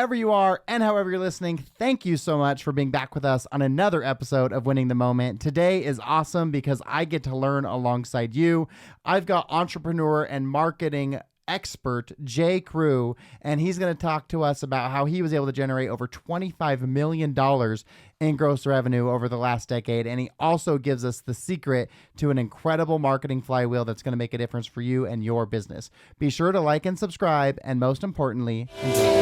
Wherever you are and however you're listening, thank you so much for being back with us on another episode of Winning the Moment. Today is awesome because I get to learn alongside you. I've got entrepreneur and marketing expert Jay Crew, and he's going to talk to us about how he was able to generate over $25 million in gross revenue over the last decade. And he also gives us the secret to an incredible marketing flywheel that's going to make a difference for you and your business. Be sure to like and subscribe, and most importantly, enjoy.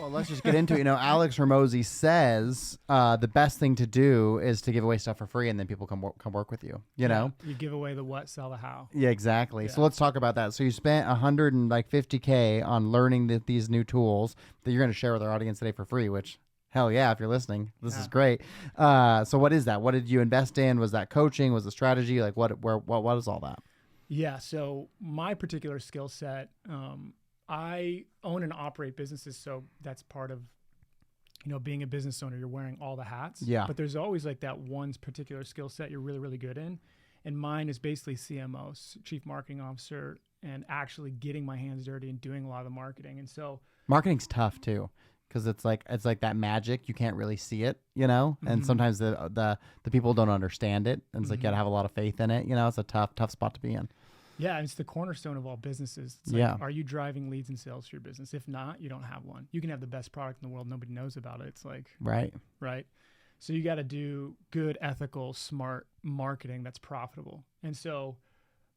Let's just get into it. Alex Hormozi says the best thing to do is to give away stuff for free, and then people come work with you. You know, you give away the what, sell the how. Yeah, exactly. Yeah. So let's talk about that. So you spent $150K on learning these new tools that you're going to share with our audience today for free. Which, hell yeah, if you're listening, this is great. So what is that? What did you invest in? Was that coaching? Was it strategy? Like what is all that? Yeah. So my particular skill set. I own and operate businesses, so that's part of, being a business owner. You're wearing all the hats. Yeah. But there's always like that one particular skill set you're really, really good in, and mine is basically CMO, Chief Marketing Officer, and actually getting my hands dirty and doing a lot of the marketing. And so marketing's tough too, because it's like that magic. You can't really see it, and sometimes the people don't understand it, and it's like you gotta have a lot of faith in it. It's a tough spot to be in. Yeah, it's the cornerstone of all businesses. It's like, are you driving leads and sales for your business? If not, you don't have one. You can have the best product in the world. Nobody knows about it. It's like, right. So you got to do good, ethical, smart marketing that's profitable. And so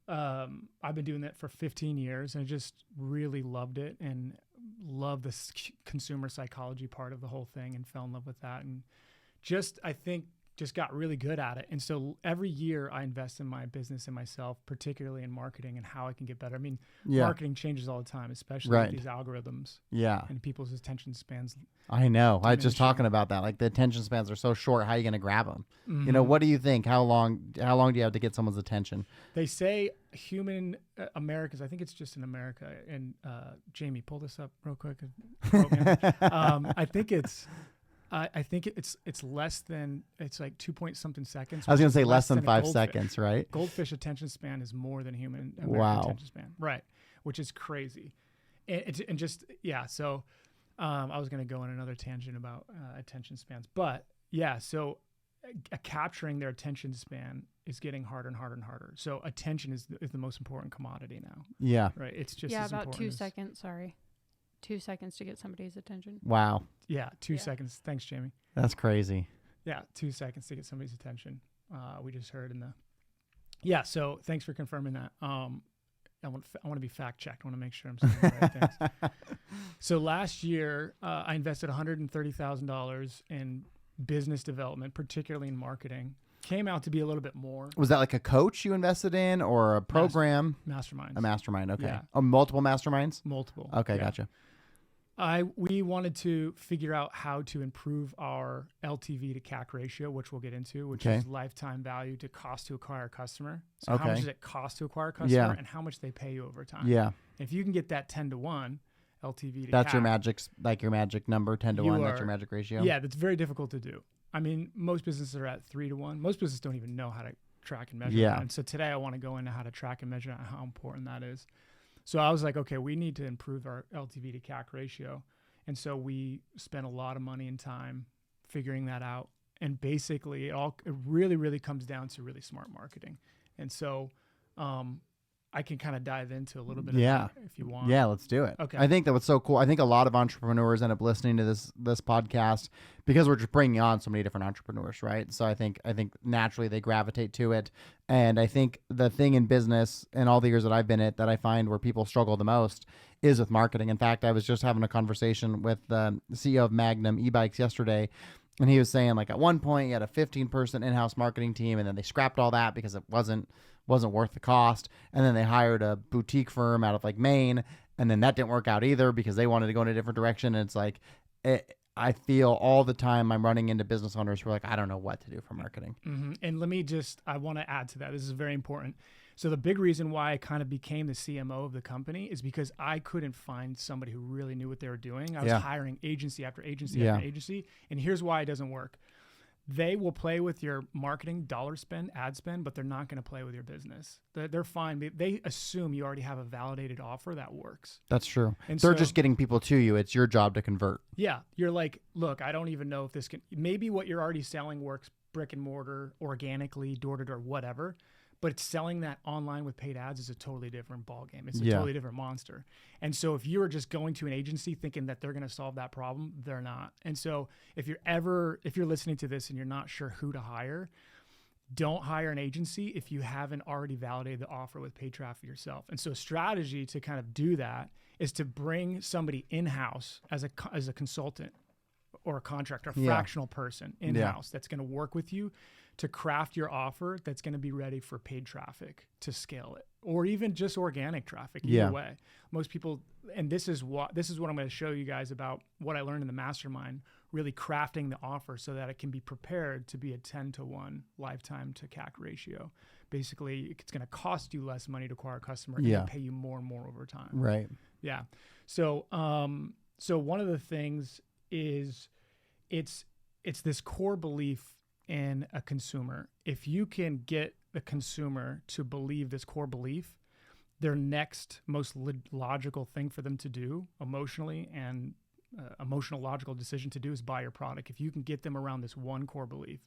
I've been doing that for 15 years, and I just really loved it and love the consumer psychology part of the whole thing, and fell in love with that. And I think got really good at it. And so every year I invest in my business and myself, particularly in marketing and how I can get better. I mean, marketing changes all the time, especially with these algorithms. Yeah. And people's attention spans. I know. I was just talking about that. Like the attention spans are so short. How are you going to grab them? Mm-hmm. What do you think? How long do you have to get someone's attention? They say human Americans, I think it's just in America. And Jamie, pull this up real quick. I think it's less than, it's like 2-point-something seconds. I was going to say less than 5 seconds, right? Goldfish attention span is more than human American attention span. Right. Which is crazy. So I was going to go on another tangent about attention spans. But yeah, so capturing their attention span is getting harder and harder and harder. So attention is the most important commodity now. Yeah. Right. It's just as about important 2 seconds. Sorry. 2 seconds to get somebody's attention. Wow. Yeah, 2 seconds. Thanks, Jamie. That's crazy. Yeah, 2 seconds to get somebody's attention. We just heard in the... Yeah, so thanks for confirming that. I want to be fact-checked. I want to make sure I'm saying the right things. So last year, I invested $130,000 in business development, particularly in marketing. Came out to be a little bit more. Was that like a coach you invested in or a program? Mastermind. A mastermind, okay. Yeah. Oh, multiple masterminds? Multiple. Okay, gotcha. We wanted to figure out how to improve our LTV to CAC ratio, which we'll get into, which is lifetime value to cost to acquire a customer. So how much does it cost to acquire a customer and how much they pay you over time? Yeah. If you can get that 10-to-1 LTV to that's CAC, your magic number, 10-to-1, that's your magic ratio? Yeah, that's very difficult to do. I mean, most businesses are at 3-to-1. Most businesses don't even know how to track and measure that. And so today I want to go into how to track and measure and how important that is. So I was like, okay, we need to improve our LTV to CAC ratio. And so we spent a lot of money and time figuring that out. And basically it really, really comes down to really smart marketing. And so I can kind of dive into a little bit of that if you want. Yeah, let's do it. Okay. I think that what's so cool, I think a lot of entrepreneurs end up listening to this podcast because we're just bringing on so many different entrepreneurs, right? So I think naturally they gravitate to it. And I think the thing in business and all the years that I've been at that I find where people struggle the most is with marketing. In fact, I was just having a conversation with the CEO of Magnum e-bikes yesterday, and he was saying like at one point he had a 15-person in-house marketing team, and then they scrapped all that because it wasn't worth the cost. And then they hired a boutique firm out of like Maine, and then that didn't work out either because they wanted to go in a different direction. And it's like, I feel all the time I'm running into business owners who are like, I don't know what to do for marketing. Mm-hmm. And I want to add to that. This is very important. So the big reason why I kind of became the CMO of the company is because I couldn't find somebody who really knew what they were doing. I was hiring agency after agency after agency. And here's why it doesn't work. they will play with your marketing dollar spend, ad spend, but they're not going to play with your business. They're fine. They assume you already have a validated offer that works. That's true. And they're so, just getting people to you. It's your job to convert. Yeah. You're like, look, I don't even know if this can, maybe what you're already selling works brick and mortar, organically, door to door, whatever. But it's selling that online with paid ads is a totally different ballgame. It's a totally different monster. And so if you are just going to an agency thinking that they're going to solve that problem, they're not. And so if you're listening to this and you're not sure who to hire, don't hire an agency if you haven't already validated the offer with paid traffic yourself. And so a strategy to kind of do that is to bring somebody in-house as a consultant or a contractor, a fractional person in-house that's going to work with you to craft your offer that's going to be ready for paid traffic to scale it, or even just organic traffic. Either way, most people, and this is what I'm going to show you guys about what I learned in the mastermind, really crafting the offer so that it can be prepared to be a 10-to-1 lifetime to CAC ratio. Basically, it's going to cost you less money to acquire a customer and pay you more and more over time. Right. Yeah. So, so one of the things is it's this core belief in a consumer. If you can get the consumer to believe this core belief, their next most logical thing for them to do emotionally and emotional logical decision to do is buy your product. If you can get them around this one core belief,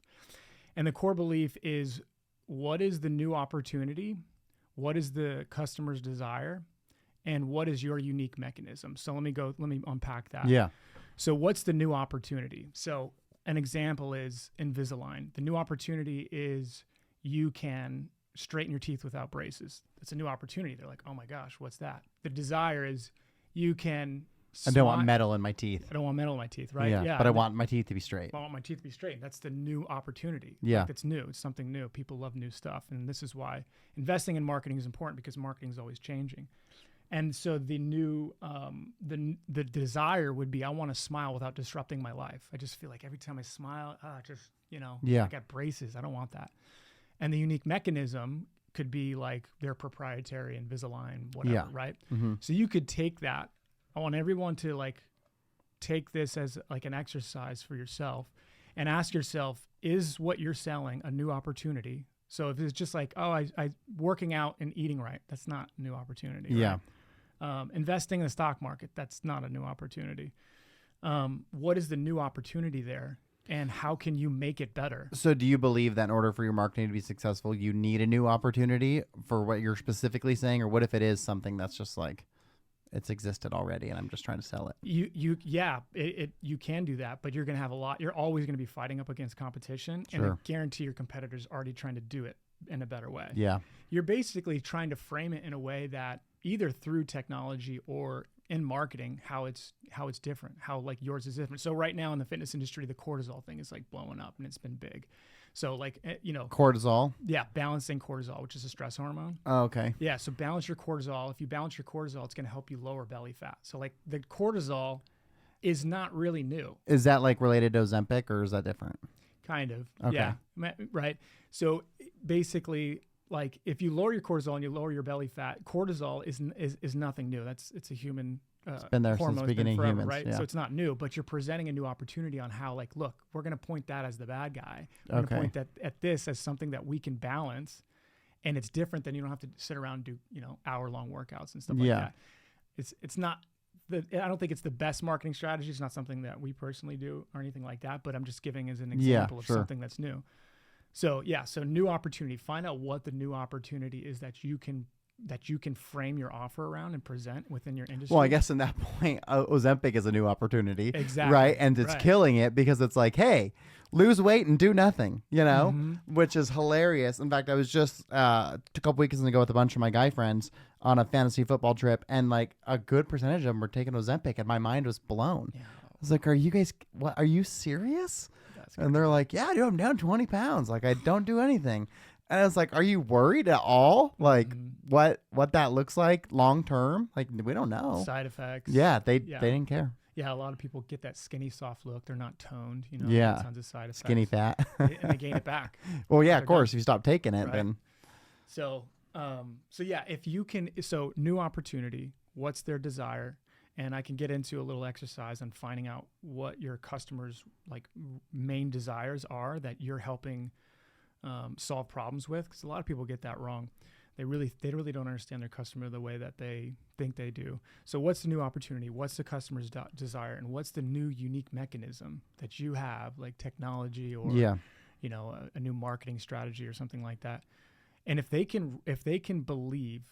and the core belief is, what is the new opportunity? What is the customer's desire? And what is your unique mechanism? So let me unpack that. Yeah. So what's the new opportunity? So an example is Invisalign. The new opportunity is you can straighten your teeth without braces. That's a new opportunity. They're like, oh my gosh, what's that? The desire is you can I don't want metal in my teeth. I don't want metal in my teeth, right? Yeah, but I want my teeth to be straight. I want my teeth to be straight. That's the new opportunity. Yeah. Like, it's new. It's something new. People love new stuff. And this is why investing in marketing is important, because marketing is always changing. And so the new, the desire would be, I want to smile without disrupting my life. I just feel like every time I smile, I got braces. I don't want that. And the unique mechanism could be like their proprietary Invisalign, whatever, right? Mm-hmm. So you could take that. I want everyone to like take this as like an exercise for yourself and ask yourself, is what you're selling a new opportunity? So if it's just like, oh, I working out and eating right, that's not a new opportunity. Yeah. Right? Investing in the stock market, that's not a new opportunity. What is the new opportunity there, and how can you make it better? So do you believe that in order for your marketing to be successful, you need a new opportunity for what you're specifically saying? Or what if it is something that's just like, it's existed already and I'm just trying to sell it? You can do that, but you're going to have you're always going to be fighting up against competition. Sure. And I guarantee your competitors are already trying to do it in a better way. Yeah. You're basically trying to frame it in a way that either through technology or in marketing, how it's different, how like yours is different. So right now in the fitness industry, the cortisol thing is like blowing up and it's been big. So like, cortisol. Yeah. Balancing cortisol, which is a stress hormone. Oh, okay. Yeah. So balance your cortisol. If you balance your cortisol, it's going to help you lower belly fat. So like the cortisol is not really new. Is that like related to Ozempic, or is that different? Kind of. Okay. Yeah. Right. So basically, like if you lower your cortisol and you lower your belly fat, cortisol is nothing new. It's a human it's been there since the beginning of humans, right? Yeah. So it's not new, but you're presenting a new opportunity on how, like, look, we're going to point that as the bad guy. We're going to point that at this as something that we can balance, and it's different than you don't have to sit around and do hour-long workouts and stuff like that. It's not. I don't think it's the best marketing strategy. It's not something that we personally do or anything like that, but I'm just giving as an example of something that's new. So new opportunity. Find out what the new opportunity is that you can frame your offer around and present within your industry. Well, I guess in that point, Ozempic is a new opportunity. Exactly. Right? And it's killing it because it's like, hey, lose weight and do nothing, which is hilarious. In fact, I was just a couple weekends ago with a bunch of my guy friends on a fantasy football trip, and like a good percentage of them were taking Ozempic, and my mind was blown. Yeah. I was like, are you serious? And they're like, yeah, dude, I'm down 20 pounds. Like, I don't do anything. And I was like, are you worried at all? Like, what that looks like long term? Like, we don't know. Side effects. Yeah, they didn't care. Yeah, a lot of people get that skinny, soft look. They're not toned, tons of side effects. Skinny fat. And they gain it back. Well, yeah, of course. If you stop taking it, then. So yeah, if you can, new opportunity, what's their desire? and I can get into a little exercise on finding out what your customers' like main desires are that you're helping solve problems with. Because a lot of people get that wrong. They really don't understand their customer the way that they think they do. So what's the new opportunity? What's the customer's desire? And what's the new unique mechanism that you have, like technology or you know, a new marketing strategy or something like that? And if they can believe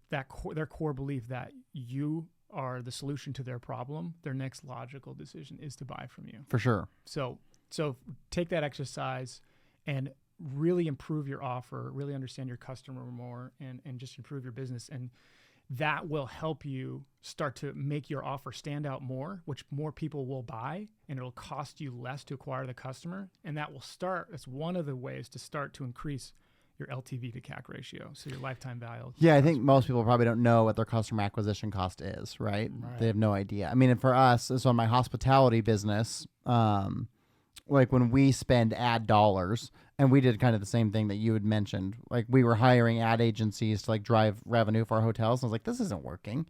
that their core belief that you are the solution to their problem, their next logical decision is to buy from you. For sure. So take that exercise and really improve your offer, really understand your customer more, and just improve your business. And that will help you start to make your offer stand out more, which more people will buy, and it'll cost you less to acquire the customer. And that's one of the ways to start to increase your LTV to CAC ratio, so your lifetime value. Yeah, I think most people probably don't know what their customer acquisition cost is, right? They have no idea. I mean, and for us, so in my hospitality business, like when we spend ad dollars, and we did kind of the same thing that you had mentioned, like we were hiring ad agencies to like drive revenue for our hotels. And I was like, this isn't working.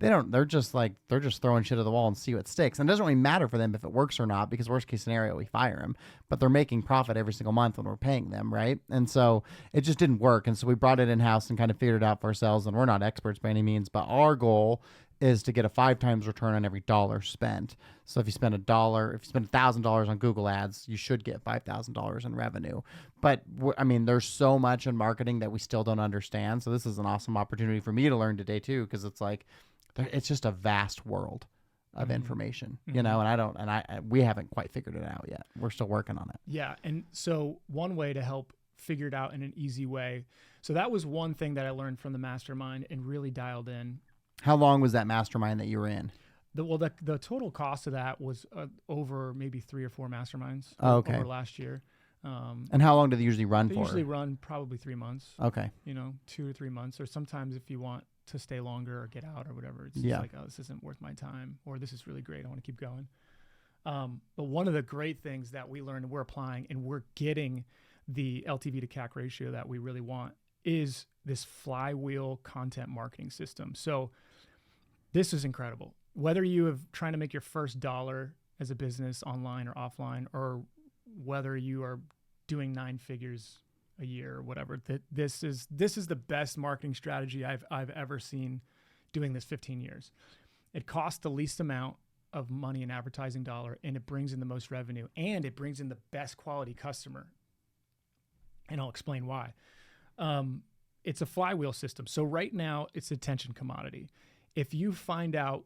They're just throwing shit at the wall and see what sticks. And it doesn't really matter for them if it works or not, because worst case scenario, we fire them, but they're making profit every single month when we're paying them. Right. And so it just didn't work. And so we brought it in house and kind of figured it out for ourselves. And we're not experts by any means, but our goal is to get a 5 times return on every dollar spent. So if you spend $1,000 on Google ads, you should get $5,000 in revenue. But I mean, there's so much in marketing that we still don't understand. So this is an awesome opportunity for me to learn today too, because it's like, it's just a vast world of information, you know, and we haven't quite figured it out yet. We're still working on it. Yeah. And so one way to help figure it out in an easy way. So that was one thing that I learned from the mastermind and really dialed in. How long was that mastermind that you were in? The total cost of that was over maybe 3 or 4 masterminds over last year. And how long do they usually run for? They usually run probably 3 months. Okay. You know, 2 or 3 months, or sometimes if you want to stay longer or get out or whatever, it's just like, oh, this isn't worth my time, or this is really great, I want to keep going. But one of the great things that we learned and we're applying and we're getting the LTV to CAC ratio that we really want is this flywheel content marketing system. So this is incredible. Whether you have trying to make your first dollar as a business online or offline, or whether you are doing 9 figures a year or whatever, this is the best marketing strategy I've ever seen doing this 15 years. It costs the least amount of money in advertising dollar, and it brings in the most revenue, and it brings in the best quality customer. And I'll explain why. It's a flywheel system. So right now it's attention commodity. If you find out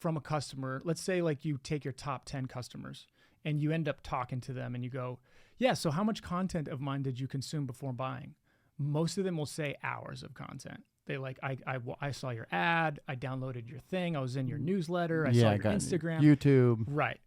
from a customer, let's say like you take your top 10 customers and you end up talking to them and you go, yeah, so how much content of mine did you consume before buying? Most of them will say hours of content. They like, I saw your ad, I downloaded your thing, I was in your newsletter, I saw your Instagram. YouTube. Right.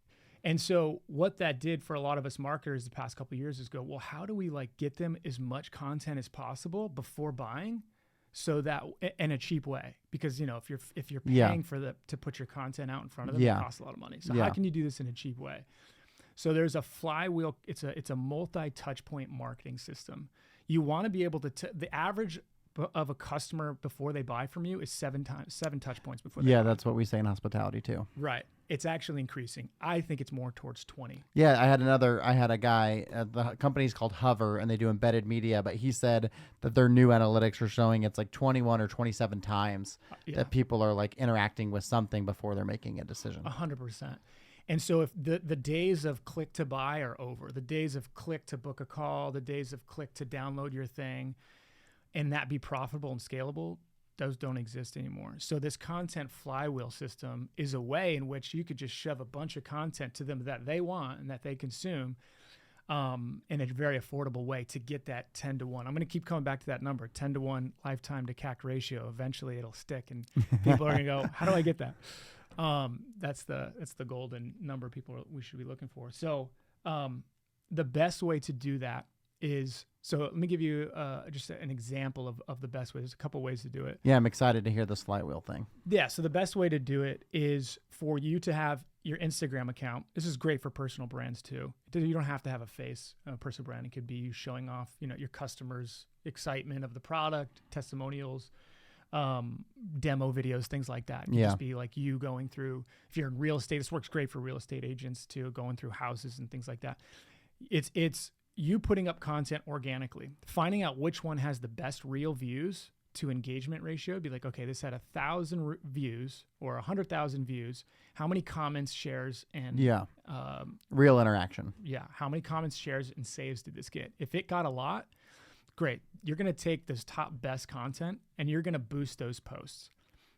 And so what that did for a lot of us marketers the past couple of years is go, well, how do we like get them as much content as possible before buying, so that in a cheap way? Because, you know, if you're paying for to put your content out in front of them, it costs a lot of money. So how can you do this in a cheap way? So there's a flywheel. It's a multi-touch point marketing system. You want to be able to the average of a customer before they buy from you is 7 touch points before they buy. That's what we say in hospitality too. Right. It's actually increasing. I think it's more towards 20. Yeah, I had a guy, the company's called Hover, and they do embedded media, but he said that their new analytics are showing it's like 21 or 27 times that people are like interacting with something before they're making a decision. 100%. And so if the days of click to buy are over, the days of click to book a call, the days of click to download your thing, and that be profitable and scalable, those don't exist anymore. So this content flywheel system is a way in which you could just shove a bunch of content to them that they want and that they consume in a very affordable way to get that 10 to 1. I'm going to keep coming back to that number, 10 to 1 lifetime to CAC ratio. Eventually it'll stick and people are going to go, how do I get that? That's the golden number we should be looking for. So the best way to do that is, so let me give you just an example of the best way. There's a couple ways to do it. Yeah, I'm excited to hear this flywheel thing. Yeah, so the best way to do it is for you to have your Instagram account. This is great for personal brands too. You don't have to have a personal brand. It could be you showing off, your customers' excitement of the product, testimonials. demo videos, things like that. It can just be like you going through, if you're in real estate, this works great for real estate agents too, going through houses and things like that. It's you putting up content organically, finding out which one has the best real views to engagement ratio. Be like, okay, this had 1,000 views or 100,000 views. How many comments, shares, and real interaction? Yeah, how many comments, shares, and saves did this get? If it got a lot, great. You're going to take this top best content and you're going to boost those posts.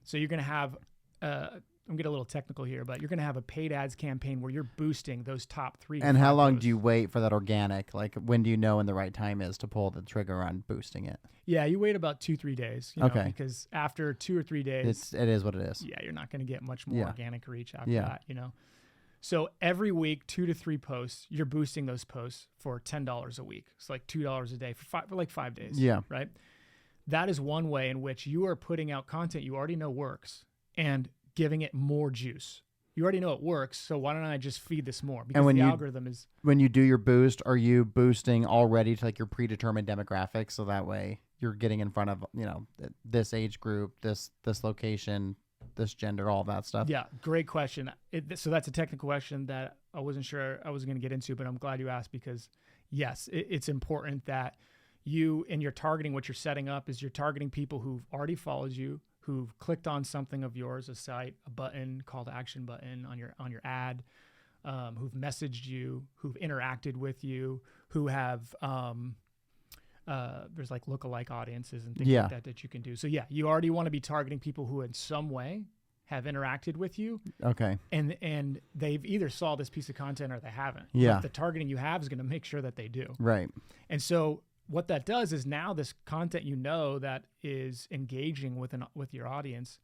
So you're going to have, I'm getting a little technical here, but you're going to have a paid ads campaign where you're boosting those top 3. And how long do you wait for that organic? Like, when do you know when the right time is to pull the trigger on boosting it? Yeah, you wait about 2-3 days. You know, because after 2 or 3 days, it is what it is. Yeah, you're not going to get much more organic reach after that. You know, so every week, 2 to 3 posts, you're boosting those posts for $10 a week. It's like $2 a day for like 5 days. Yeah, right. That is one way in which you are putting out content you already know works and giving it more juice. You already know it works, so why don't I just feed this more? Because the algorithm is... When you do your boost, are you boosting already to like your predetermined demographics, so that way you're getting in front of, you know, this age group, this location, this gender, all that stuff? Yeah, great question. So that's a technical question that I wasn't sure I was going to get into, but I'm glad you asked, because yes, it's important that you, in your targeting, what you're setting up is you're targeting people who've already followed you, who've clicked on something of yours, a site, a button, call to action button on your ad, who've messaged you, who've interacted with you, who have there's like lookalike audiences and things like that you can do. So yeah, you already want to be targeting people who in some way have interacted with you. Okay. And they've either saw this piece of content or they haven't. Yeah. But the targeting you have is going to make sure that they do. Right. And so what that does is now this content, you know, that is engaging with your audience,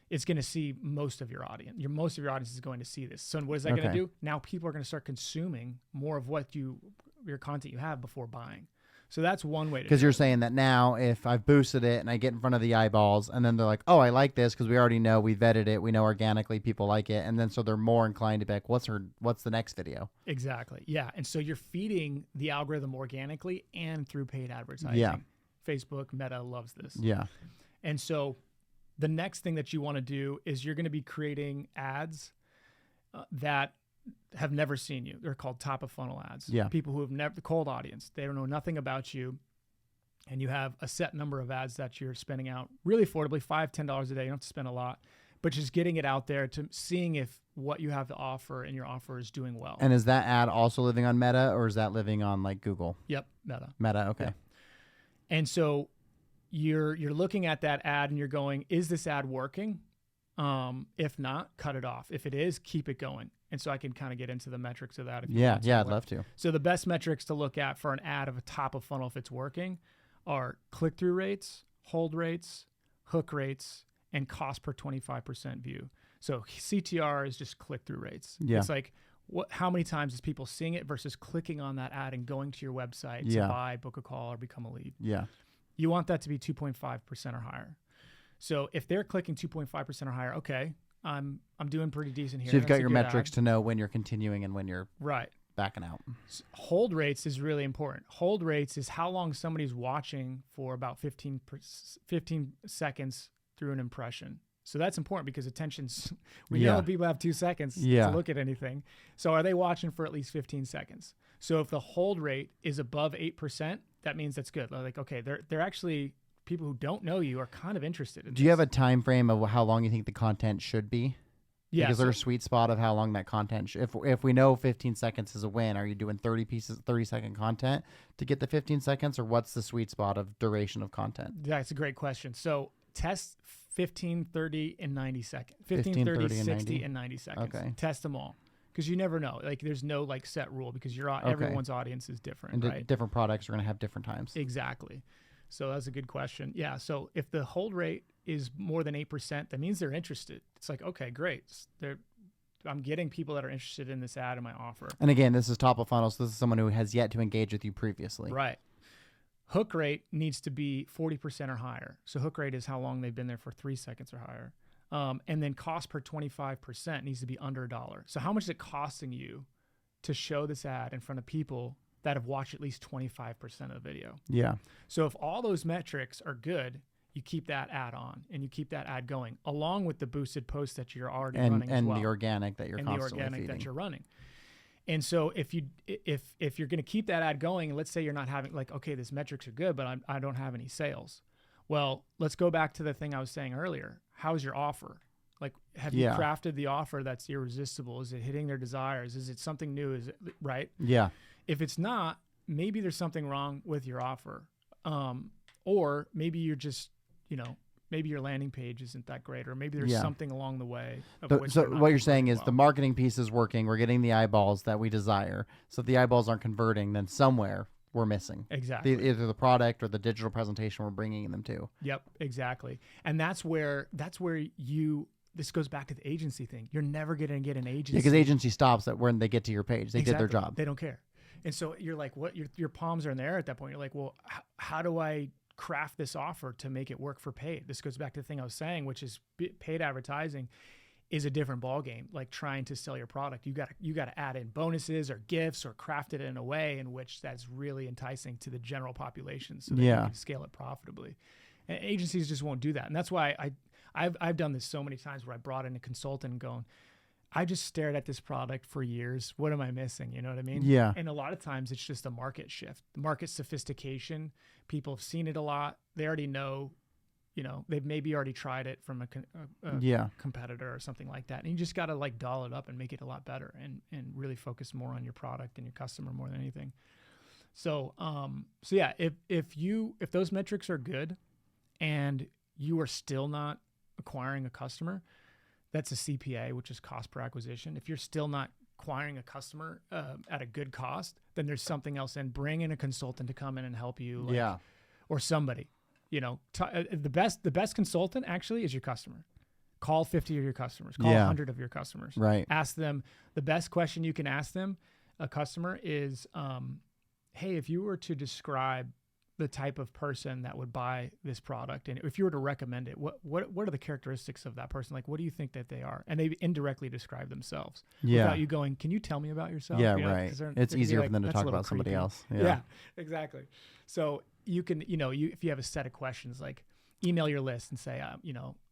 it's going to see most of your audience. Most of your audience is going to see this. So what is that going to do? Now people are going to start consuming more of what your content you have before buying. So that's one way to do it. Because you're saying that now if I've boosted it and I get in front of the eyeballs and then they're like, oh, I like this because we already know, we vetted it, we know organically people like it. And then so they're more inclined to be like, what's the next video? Exactly. Yeah. And so you're feeding the algorithm organically and through paid advertising. Yeah. Facebook, Meta loves this. Yeah. And so the next thing that you want to do is you're going to be creating ads that have never seen you. They're called top of funnel ads. Yeah. People who have never, the cold audience, they don't know nothing about you. And you have a set number of ads that you're spending out really affordably, $5, $10 a day. You don't have to spend a lot, but just getting it out there to seeing if what you have to offer and your offer is doing well. And is that ad also living on Meta or is that living on like Google? Yep. Meta. Meta. Okay. Yeah. And so you're looking at that ad and you're going, is this ad working? If not, cut it off. If it is, keep it going. And so I can kind of get into the metrics of that. I'd love to. So the best metrics to look at for an ad of a top of funnel, if it's working, are click-through rates, hold rates, hook rates, and cost per 25% view. So CTR is just click-through rates. Yeah. It's like how many times is people seeing it versus clicking on that ad and going to your website to buy, book a call, or become a lead. Yeah. You want that to be 2.5% or higher. So if they're clicking 2.5% or higher, okay, I'm doing pretty decent here. So you've got your metrics to know when you're continuing and when you're backing out. Hold rates is really important. Hold rates is how long somebody's watching for about 15 seconds through an impression. So that's important because attention's, we know people have 2 seconds to look at anything. So are they watching for at least 15 seconds? So if the hold rate is above 8%, that means that's good. Like, okay, they're actually, people who don't know you are kind of interested in Do you have a time frame of how long you think the content should be? Yeah. Is there a sweet spot of how long that content if we know 15 seconds is a win, are you doing 30-second content to get the 15 seconds, or what's the sweet spot of duration of content? That's a great question. So test 15, 30, and 90 seconds. 15, 30, 60, and 90 seconds. Okay. Test them all. Because you never know. Like, there's no like set rule because everyone's audience is different, and right? Different products are going to have different times. Exactly. So that's a good question. Yeah. So if the hold rate is more than 8%, that means they're interested. It's like, okay, great. I'm getting people that are interested in this ad and my offer. And again, this is top of funnel. So this is someone who has yet to engage with you previously. Right. Hook rate needs to be 40% or higher. So hook rate is how long they've been there for 3 seconds or higher. And then cost per 25% needs to be under $1. So how much is it costing you to show this ad in front of people that have watched at least 25% of the video? Yeah. So if all those metrics are good, you keep that ad on and you keep that ad going along with the boosted posts that you're already running as well. And the organic that you're constantly the organic feeding. that you're running. And so if you're going to keep that ad going, let's say you're not having like, okay, these metrics are good, but I don't have any sales. Well, let's go back to the thing I was saying earlier. How's your offer? Like, have you crafted the offer that's irresistible? Is it hitting their desires? Is it something new? Is it right? Yeah. If it's not, maybe there's something wrong with your offer. Or maybe you're just, maybe your landing page isn't that great, or maybe there's something along the way. So what you're saying is the marketing piece is working. We're getting the eyeballs that we desire. So if the eyeballs aren't converting, then somewhere we're missing. Exactly. Either the product or the digital presentation we're bringing them to. Yep, exactly. And that's where this goes back to the agency thing. You're never going to get an agency. Because agency stops at when they get to your page. They did their job. They don't care. And so you're like, what? Your palms are in the air at that point. You're like, well, how do I craft this offer to make it work for paid? This goes back to the thing I was saying, which is paid advertising is a different ballgame. Like trying to sell your product, you got to add in bonuses or gifts or craft it in a way in which that's really enticing to the general population, so that you can scale it profitably. And agencies just won't do that, and that's why I've done this so many times where I brought in a consultant and going, I just stared at this product for years. What am I missing? You know what I mean? Yeah. And a lot of times it's just a market shift, the market sophistication. People have seen it a lot. They already know, they've maybe already tried it from a competitor or something like that. And you just got to like doll it up and make it a lot better and really focus more on your product and your customer more than anything. So yeah, if those metrics are good and you are still not acquiring a customer, that's a CPA, which is cost per acquisition. If you're still not acquiring a customer at a good cost, then there's something else. And bring in a consultant to come in and help you. Or somebody, the best consultant actually is your customer. Call 50 of your customers. Call 100 of your customers. Right. Ask them. The best question you can ask them, a customer, is, hey, if you were to describe the type of person that would buy this product, and if you were to recommend it, what are the characteristics of that person? Like, what do you think that they are? And they indirectly describe themselves without you going, can you tell me about yourself? Yeah, right. It's easier for them to talk about somebody else. Yeah, exactly. So you can, if you have a set of questions, like email your list and say,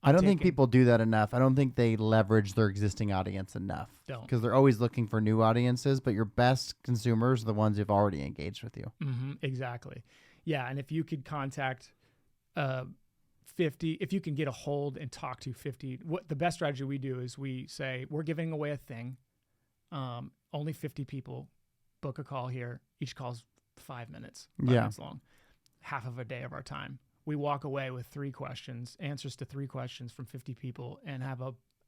I don't think people do that enough. I don't think they leverage their existing audience enough. Because they're always looking for new audiences, but your best consumers are the ones who've already engaged with you. Mm-hmm, exactly. Yeah, and if you could contact 50, if you can get a hold and talk to 50, what the best strategy we do is we say, we're giving away a thing. Only 50 people book a call here. Each call's 5 minutes, 5 minutes long, half of a day of our time. We walk away with 3 questions, answers to 3 questions from 50 people, and have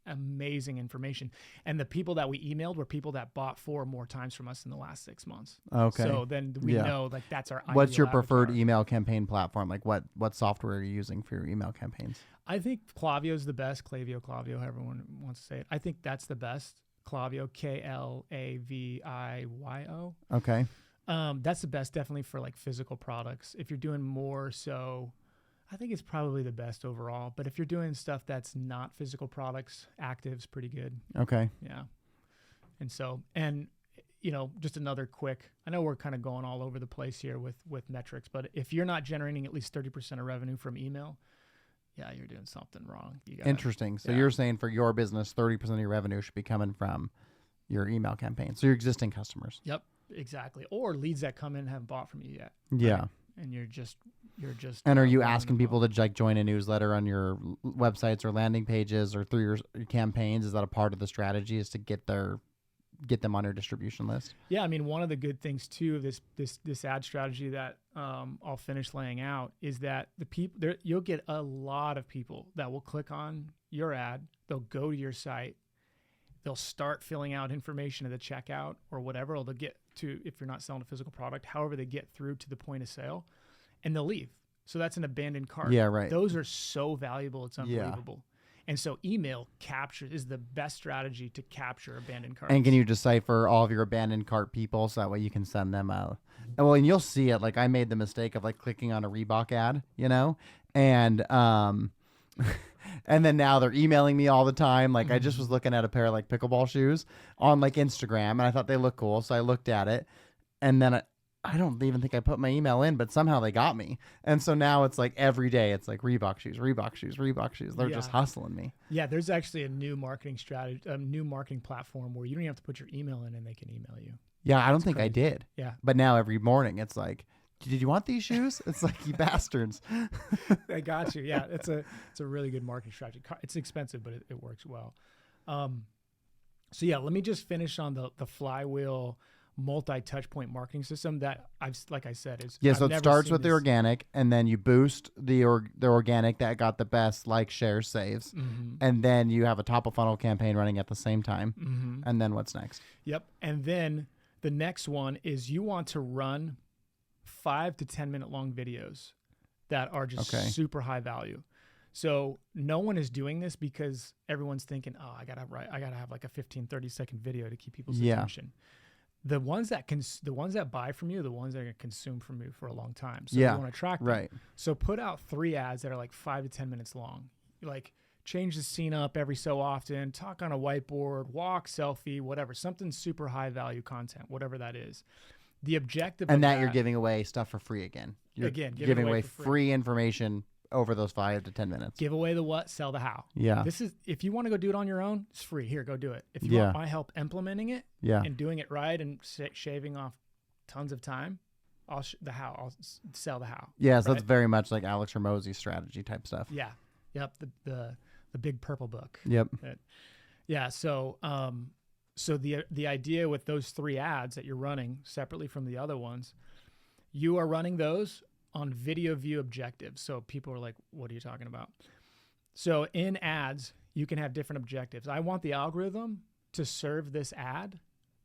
amazing information. And the people that we emailed were people that bought 4 or more times from us in the last 6 months. Okay. So then we know like that's our What's your preferred avatar. email campaign platform? Like what software are you using for your email campaigns? I think Klaviyo is the best. Klaviyo, however everyone wants to say it. I think that's the best. Klaviyo, Klaviyo. Okay. That's the best definitely for like physical products. If you're doing more so, I think it's probably the best overall. But if you're doing stuff that's not physical products, Active's pretty good. Okay. Yeah. And so, just another quick, I know we're kind of going all over the place here with metrics, but if you're not generating at least 30% of revenue from email, you're doing something wrong. Interesting. So you're saying for your business, 30% of your revenue should be coming from your email campaign. So your existing customers. Yep, exactly. Or leads that come in and haven't bought from you yet. Yeah. Right? And you're just. And are you asking people to like join a newsletter on your websites or landing pages or through your campaigns? Is that a part of the strategy? Is to get them on your distribution list? Yeah, I mean, one of the good things too of this ad strategy that I'll finish laying out is that the people you'll get a lot of people that will click on your ad. They'll go to your site. They'll start filling out information at the checkout or whatever. Or they'll get to, if you're not selling a physical product, however they get through to the point of sale. And they'll leave. So that's an abandoned cart. Yeah, right. Those are so valuable. It's unbelievable. Yeah. And so email is the best strategy to capture abandoned carts. And can you decipher all of your abandoned cart people so that way you can send them out? Well, and you'll see it. Like I made the mistake of like clicking on a Reebok ad, and and then now they're emailing me all the time. Like I just was looking at a pair of like pickleball shoes on like Instagram and I thought they looked cool. So I looked at it and then I don't even think I put my email in, but somehow they got me. And so now it's like every day it's like Reebok shoes, Reebok shoes, Reebok shoes. They're just hustling me. Yeah, there's actually a new marketing strategy, a new marketing platform where you don't even have to put your email in and they can email you. Yeah, I don't think crazy. I did. Yeah. But now every morning it's like, did you want these shoes? It's like, you bastards. I got you. Yeah, it's a really good marketing strategy. It's expensive, but it works well. So yeah, let me just finish on the flywheel multi-touch point marketing system that like I said, is so it starts with the organic, and then you boost the organic that got the best like, shares, saves, and then you have a top of funnel campaign running at the same time. And then what's next? Yep. And then the next one is you want to run 5 to 10 minute long videos that are just super high value. So no one is doing this because everyone's thinking, oh, I gotta have like a 15-30 second video to keep people's attention. The ones that buy from you, the ones that are gonna consume from you for a long time. So you want to attract them. Right. So put out 3 ads that are like 5 to 10 minutes long. Like change the scene up every so often, talk on a whiteboard, walk, selfie, whatever, something super high value content, whatever that is. The objective and that you're giving away stuff for free again. You're giving away free information over those 5 to 10 minutes. Give away the what, sell the how. Yeah. This is, if you want to go do it on your own, it's free. Here, go do it. If you want my help implementing it and doing it right and shaving off tons of time, I'll sell the how. Yeah, so that's very much like Alex Hormozy's strategy type stuff. Yeah. Yep. The big purple book. Yep. Yeah. So the idea with those 3 ads that you're running separately from the other ones, you are running those on video view objectives. So people are like, what are you talking about? So in ads, you can have different objectives. I want the algorithm to serve this ad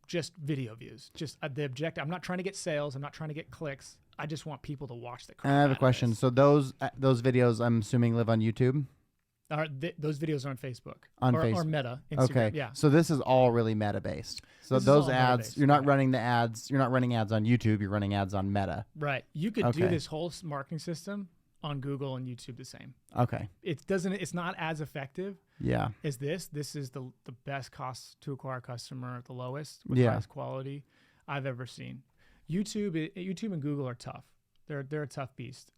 just video views, just the objective. I'm not trying to get sales. I'm not trying to get clicks. I just want people to watch the crap. I have a question. So those videos, I'm assuming, live on YouTube? Those videos are on Facebook. Facebook. Or Meta. Instagram. Okay. Yeah. So this is all really Meta based. So those ads, you're not running the ads. You're not running ads on YouTube. You're running ads on Meta. Right. You could do this whole marketing system on Google and YouTube the same. Okay. It's not as effective. Yeah. As this. This is the best cost to acquire a customer, the lowest with highest quality I've ever seen. YouTube and Google are tough. They're a tough beast.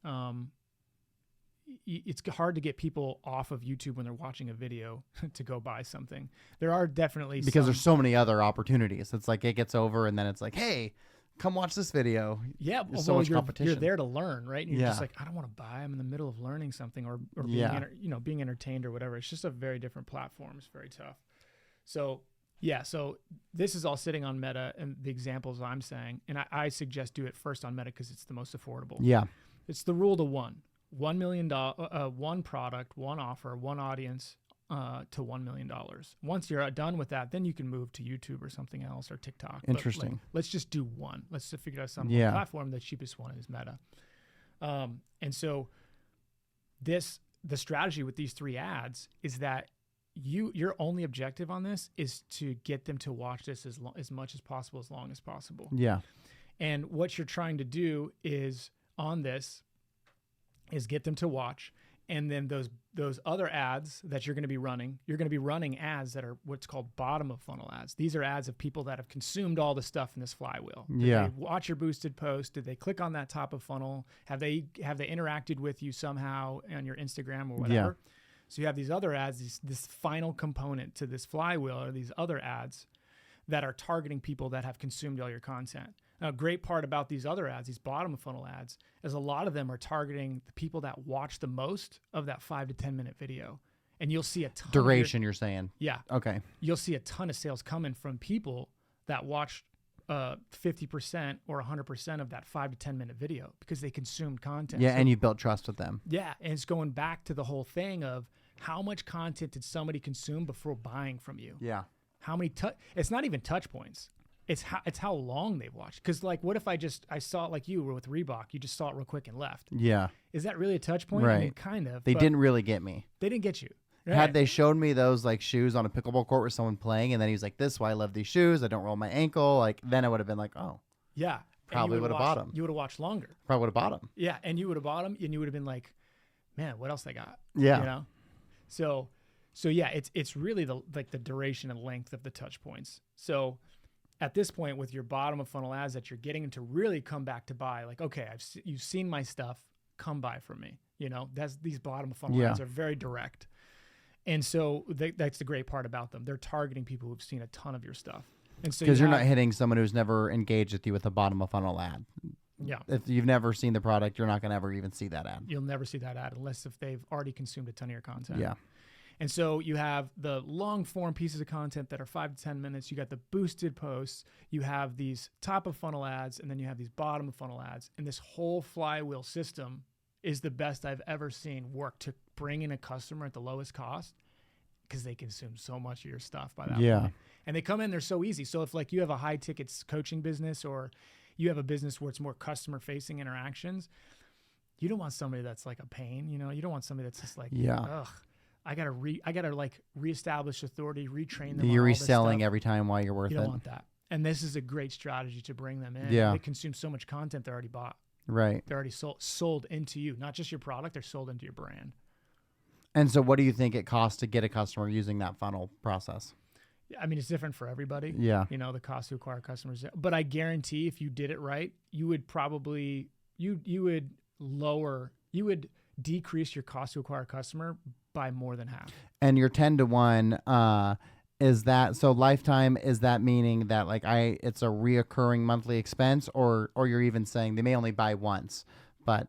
It's hard to get people off of YouTube when they're watching a video to go buy something. There are definitely because there's so many other opportunities. It's like it gets over and then it's like, hey, come watch this video. Yeah, there's so much competition. You're there to learn, right? And you're just like, I don't want to buy. I'm in the middle of learning something or being being entertained or whatever. It's just a very different platform. It's very tough. So this is all sitting on Meta and the examples I'm saying, and I suggest do it first on Meta because it's the most affordable. Yeah, it's the rule to one. $1 million, one product, one offer, one audience to $1 million. Once you're done with that, then you can move to YouTube or something else or TikTok. Interesting. But let's just do one. Let's just figure out some platform. The cheapest one is Meta. And so the strategy with these 3 ads is that your only objective on this is to get them to watch this as much as possible, as long as possible. Yeah. And what you're trying to do is on this is get them to watch, and then those other ads that you're going to be running ads that are what's called bottom of funnel ads. These are ads of people that have consumed all the stuff in this flywheel. Did they watch your boosted post? Did they click on that top of funnel? Have they interacted with you somehow on your Instagram or whatever? Yeah. So you have these other ads, this final component to this flywheel are these other ads that are targeting people that have consumed all your content. Now, a great part about these other ads, these bottom of funnel ads, is a lot of them are targeting the people that watch the most of that 5 to 10 minute video. And you'll see a ton duration, you're saying? Yeah. Okay. You'll see a ton of sales coming from people that watched 50% or 100% of that 5 to 10 minute video because they consumed content. Yeah, and you built trust with them. Yeah, and it's going back to the whole thing of how much content did somebody consume before buying from you? Yeah. How many it's not even touch points. It's how long they've watched. Because like, what if I saw it like you were with Reebok? You just saw it real quick and left. Yeah. Is that really a touch point? Right. I mean, kind of. They didn't really get me. They didn't get you. Right. Had they showed me those like shoes on a pickleball court with someone playing, and then he was like, "This is why I love these shoes. I don't roll my ankle." Like then I would have been like, "Oh, yeah." Probably would have bought them. You would have watched longer. Probably would have bought them. Yeah, and you would have bought them, and you would have been like, "Man, what else they got?" Yeah. You know. So yeah, it's really the duration and length of the touch points. So at this point with your bottom of funnel ads that you're getting to really come back to buy, like, okay, you've seen my stuff, come buy from me. You know, these bottom of funnel ads are very direct. And so that's the great part about them. They're targeting people who've seen a ton of your stuff. And so because you're not hitting someone who's never engaged with you with a bottom of funnel ad. Yeah. If you've never seen the product, you're not going to ever even see that ad. You'll never see that ad unless if they've already consumed a ton of your content. Yeah. And so you have the long form pieces of content that are 5 to 10 minutes. You got the boosted posts. You have these top of funnel ads, and then you have these bottom of funnel ads. And this whole flywheel system is the best I've ever seen work to bring in a customer at the lowest cost because they consume so much of your stuff by that point. And they come in, they're so easy. So if like you have a high tickets coaching business or you have a business where it's more customer facing interactions, you don't want somebody that's like a pain, you know, you don't want somebody that's just like, ugh, I gotta like reestablish authority, retrain them. You're reselling every time while you're worth it. You don't want that. And this is a great strategy to bring them in. Yeah. They consume so much content they're already bought. Right. They're already sold into you, not just your product, they're sold into your brand. And so what do you think it costs to get a customer using that funnel process? I mean, it's different for everybody. Yeah. You know, the cost to acquire customers. But I guarantee if you did it right, you would probably, you would decrease your cost to acquire a customer by more than half. And your 10-to-1, is that, so lifetime, is that meaning that like it's a reoccurring monthly expense, or you're even saying they may only buy once, but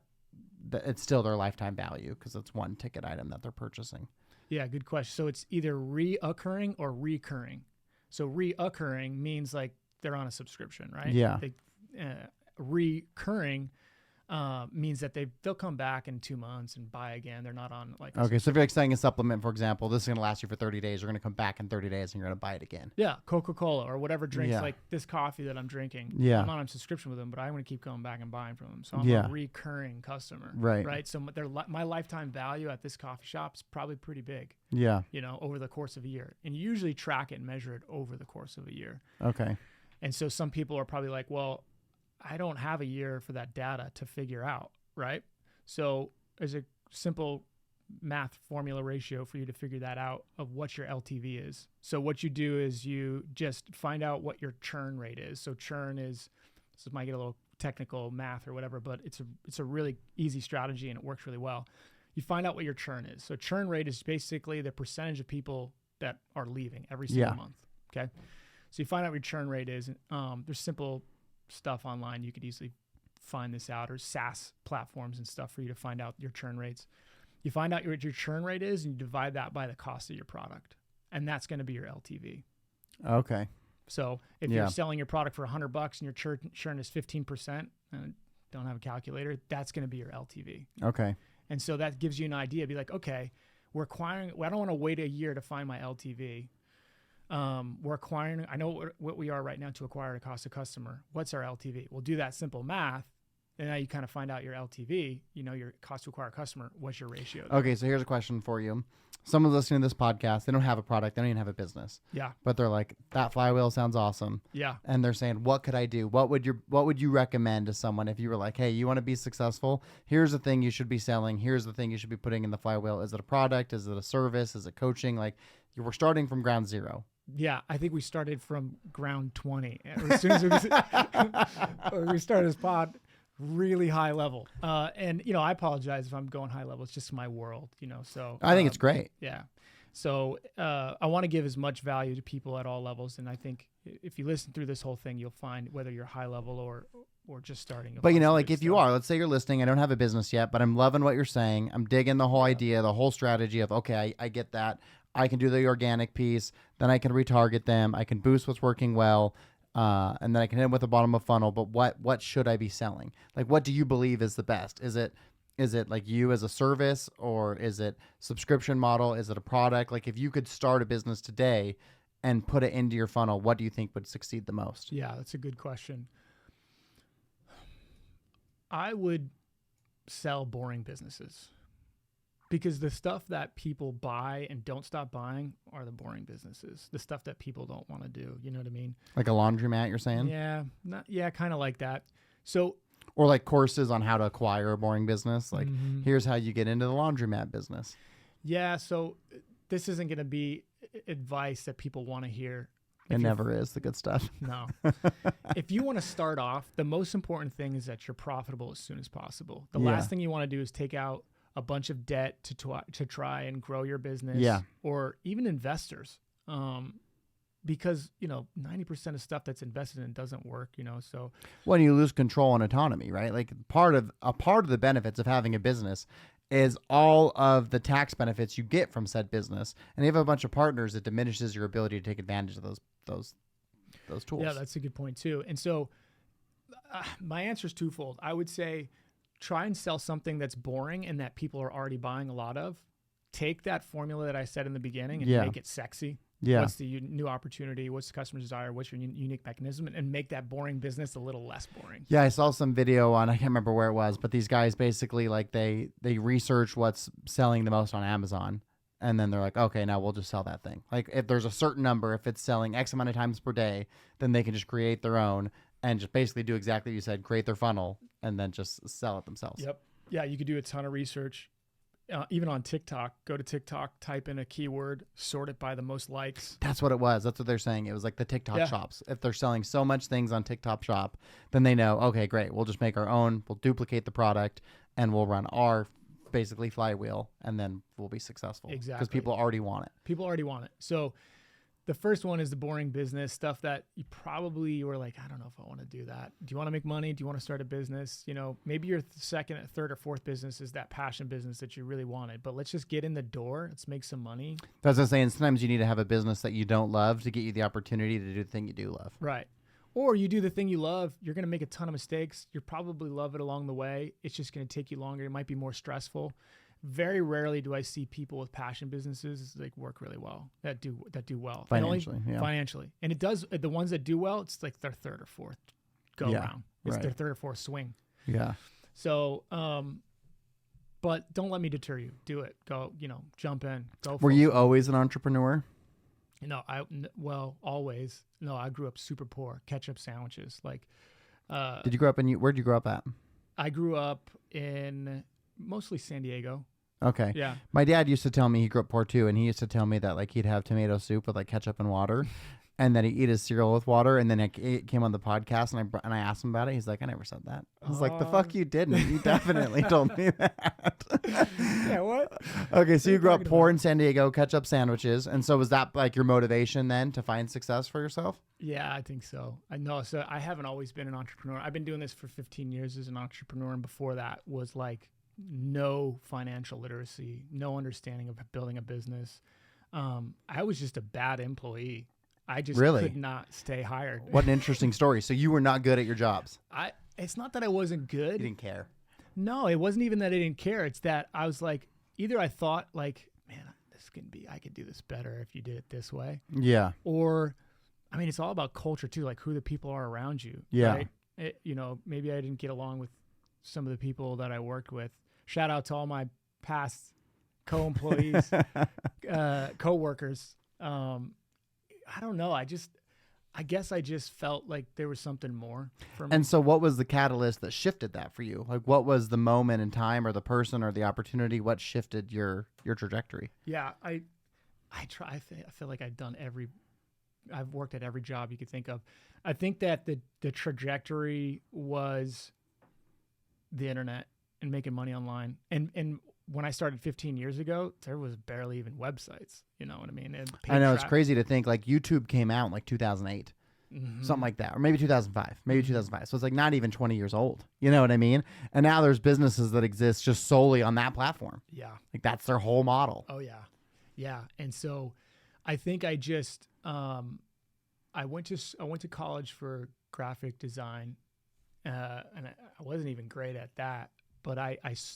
it's still their lifetime value because it's one ticket item that they're purchasing? Yeah, good question. So it's either reoccurring or recurring. So reoccurring means like they're on a subscription, right? Yeah. Recurring means that they'll come back in 2 months and buy again. They're not on like okay. So if you're like selling a supplement, for example, this is going to last you for 30 days. You're going to come back in 30 days and you're going to buy it again. Yeah, Coca-Cola or whatever drinks, like this coffee that I'm drinking. Yeah, I'm not on subscription with them, but I want to keep going back and buying from them. So I'm a recurring customer. Right. So my lifetime value at this coffee shop is probably pretty big. Yeah. You know, over the course of a year, and you usually track it and measure it over the course of a year. Okay. And so some people are probably like, well, I don't have a year for that data to figure out. Right. So there's a simple math formula ratio for you to figure that out of what your LTV is. So what you do is you just find out what your churn rate is. So churn is, this might get a little technical math or whatever, but it's a really easy strategy and it works really well. You find out what your churn is. So churn rate is basically the percentage of people that are leaving every single month. Okay. So you find out what your churn rate is. There's simple stuff online. You could easily find this out, or SaaS platforms and stuff for you to find out your churn rates. You find out what your churn rate is and you divide that by the cost of your product. And that's going to be your LTV. Okay. So if you're selling your product for $100 and your churn is 15%, and don't have a calculator, that's going to be your LTV. Okay. And so that gives you an idea. Be like, okay, I don't want to wait a year to find my LTV. We're acquiring, I know what we are right now to acquire a cost of customer. What's our LTV? We'll do that simple math. And now you kind of find out your LTV, you know, your cost to acquire a customer. What's your ratio there? Okay. So here's a question for you. Someone's listening to this podcast. They don't have a product. They don't even have a business. Yeah. But they're like, that flywheel sounds awesome. Yeah. And they're saying, what could I do? What would you recommend to someone if you were like, hey, you want to be successful? Here's the thing you should be selling. Here's the thing you should be putting in the flywheel. Is it a product? Is it a service? Is it coaching? Like, we're starting from ground zero. Yeah, I think we started from ground 20. As soon as we started this pod, really high level. And, you know, I apologize if I'm going high level. It's just my world, you know. So I think it's great. Yeah. So I want to give as much value to people at all levels. And I think if you listen through this whole thing, you'll find whether you're high level or just starting. But, you know, like if you are, let's say you're listening, I don't have a business yet, but I'm loving what you're saying. I'm digging the whole idea, the whole strategy of, okay, I get that. I can do the organic piece, then I can retarget them. I can boost what's working well, and then I can hit them with the bottom of funnel. But what should I be selling? Like, what do you believe is the best? Is it like you as a service, or is it subscription model? Is it a product? Like, if you could start a business today and put it into your funnel, what do you think would succeed the most? Yeah, that's a good question. I would sell boring businesses. Because the stuff that people buy and don't stop buying are the boring businesses. The stuff that people don't want to do. You know what I mean? Like a laundromat, you're saying? Yeah, kind of like that. So, or like courses on how to acquire a boring business. Like, here's how you get into the laundromat business. Yeah. So this isn't going to be advice that people want to hear. It never is the good stuff. No. If you want to start off, the most important thing is that you're profitable as soon as possible. The last thing you want to do is take out a bunch of debt to try and grow your business. Yeah. Or even investors. Because, 90% of stuff that's invested in doesn't work, so. When you lose control and autonomy, right? Like part of the benefits of having a business is all of the tax benefits you get from said business. And if you have a bunch of partners, it diminishes your ability to take advantage of those tools. Yeah, that's a good point too. And so my answer is twofold. I would say try and sell something that's boring and that people are already buying a lot of. Take that formula that I said in the beginning and make it sexy. Yeah. What's the new opportunity? What's the customer desire? What's your unique mechanism? And make that boring business a little less boring. Yeah, I saw some video on, I can't remember where it was, but these guys basically like they research what's selling the most on Amazon. And then they're like, okay, now we'll just sell that thing. Like if there's a certain number, if it's selling X amount of times per day, then they can just create their own and just basically do exactly what you said, create their funnel and then just sell it themselves. Yep. Yeah, you could do a ton of research. Even on TikTok, go to TikTok, type in a keyword, sort it by the most likes. That's what it was. That's what they're saying. It was like the TikTok shops. If they're selling so much things on TikTok shop, then they know, okay, great. We'll just make our own. We'll duplicate the product and we'll run our basically flywheel and then we'll be successful. Exactly. Because people already want it. People already want it. So the first one is the boring business stuff that you probably were like, I don't know if I want to do that. Do you want to make money? Do you want to start a business? Maybe your second, third, or fourth business is that passion business that you really wanted. But let's just get in the door. Let's make some money. That's what I'm saying. Sometimes you need to have a business that you don't love to get you the opportunity to do the thing you do love. Right. Or you do the thing you love. You're going to make a ton of mistakes. You'll probably love it along the way. It's just going to take you longer. It might be more stressful. Very rarely do I see people with passion businesses like work really well that do well financially. Financially, and it does. The ones that do well, it's like their third or fourth go round. It's their third or fourth swing. Yeah. So, but don't let me deter you. Do it. Go. Jump in. Go. Were you always an entrepreneur? No, always. No, I grew up super poor. Ketchup sandwiches. Like, did you grow up where'd you grow up at? I grew up in mostly San Diego. Okay. Yeah. My dad used to tell me he grew up poor too, and he used to tell me that like he'd have tomato soup with like ketchup and water, and then he'd eat his cereal with water. And then it came on the podcast, and I asked him about it. He's like, I never said that. I was like, the fuck you didn't. You definitely told me that. Yeah. What? Okay, so you grew up poor in San Diego, ketchup sandwiches, and so was that like your motivation then to find success for yourself? Yeah, I think so. I know. So I haven't always been an entrepreneur. I've been doing this for 15 years as an entrepreneur, and before that was like no financial literacy, no understanding of building a business. I was just a bad employee. I just could not stay hired. What an interesting story. So you were not good at your jobs. It's not that I wasn't good. You didn't care. No, it wasn't even that I didn't care. It's that I was like, either I thought like, man, I could do this better if you did it this way. Yeah. Or, I mean, it's all about culture too, like who the people are around you. Yeah. Right? Maybe I didn't get along with some of the people that I worked with. Shout out to all my past co-employees, co-workers. I don't know. I guess I just felt like there was something more for me. And so what was the catalyst that shifted that for you? Like what was the moment in time or the person or the opportunity? What shifted your trajectory? Yeah, I feel like I've worked at every job you could think of. I think that the trajectory was the internet and making money online. And when I started 15 years ago, there was barely even websites. You know what I mean? I know it's crazy to think like YouTube came out in like 2008, something like that, or maybe 2005, maybe 2005. So it's like not even 20 years old. You know what I mean? And now there's businesses that exist just solely on that platform. Yeah. Like that's their whole model. Oh yeah. Yeah. And so I think I just, I went to college for graphic design, and I wasn't even great at that. But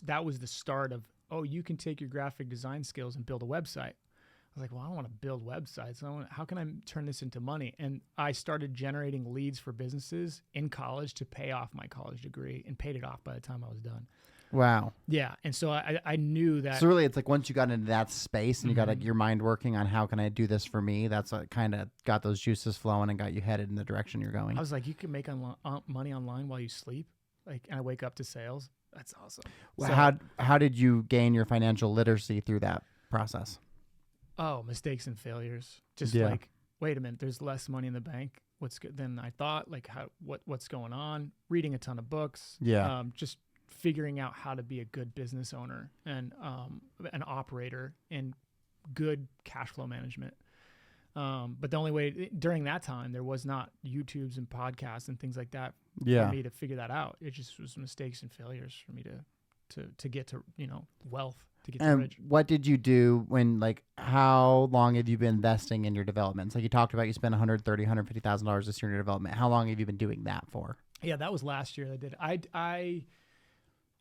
that was the start of, you can take your graphic design skills and build a website. I was like, well, I don't want to build websites. How can I turn this into money? And I started generating leads for businesses in college to pay off my college degree, and paid it off by the time I was done. Wow. Yeah. And so I knew that. So really it's like once you got into that space and you got your mind working on how can I do this for me, that's what kind of got those juices flowing and got you headed in the direction you're going. I was like, you can make money online while you sleep. Like, and I wake up to sales. That's awesome. Well, so, how did you gain your financial literacy through that process? Oh, mistakes and failures. Just like wait a minute, there's less money in the bank. What's good than I thought? Like what's going on? Reading a ton of books. Yeah. Just figuring out how to be a good business owner and an operator and good cash flow management. But the only way during that time, there was not YouTubes and podcasts and things like that for me to figure that out. It just was mistakes and failures for me to get to, wealth, to get to rich. What did you do when, like, how long have you been investing in your developments? Like you talked about, you spent $130,000, $150,000 this year in your development. How long have you been doing that for? Yeah, that was last year I did.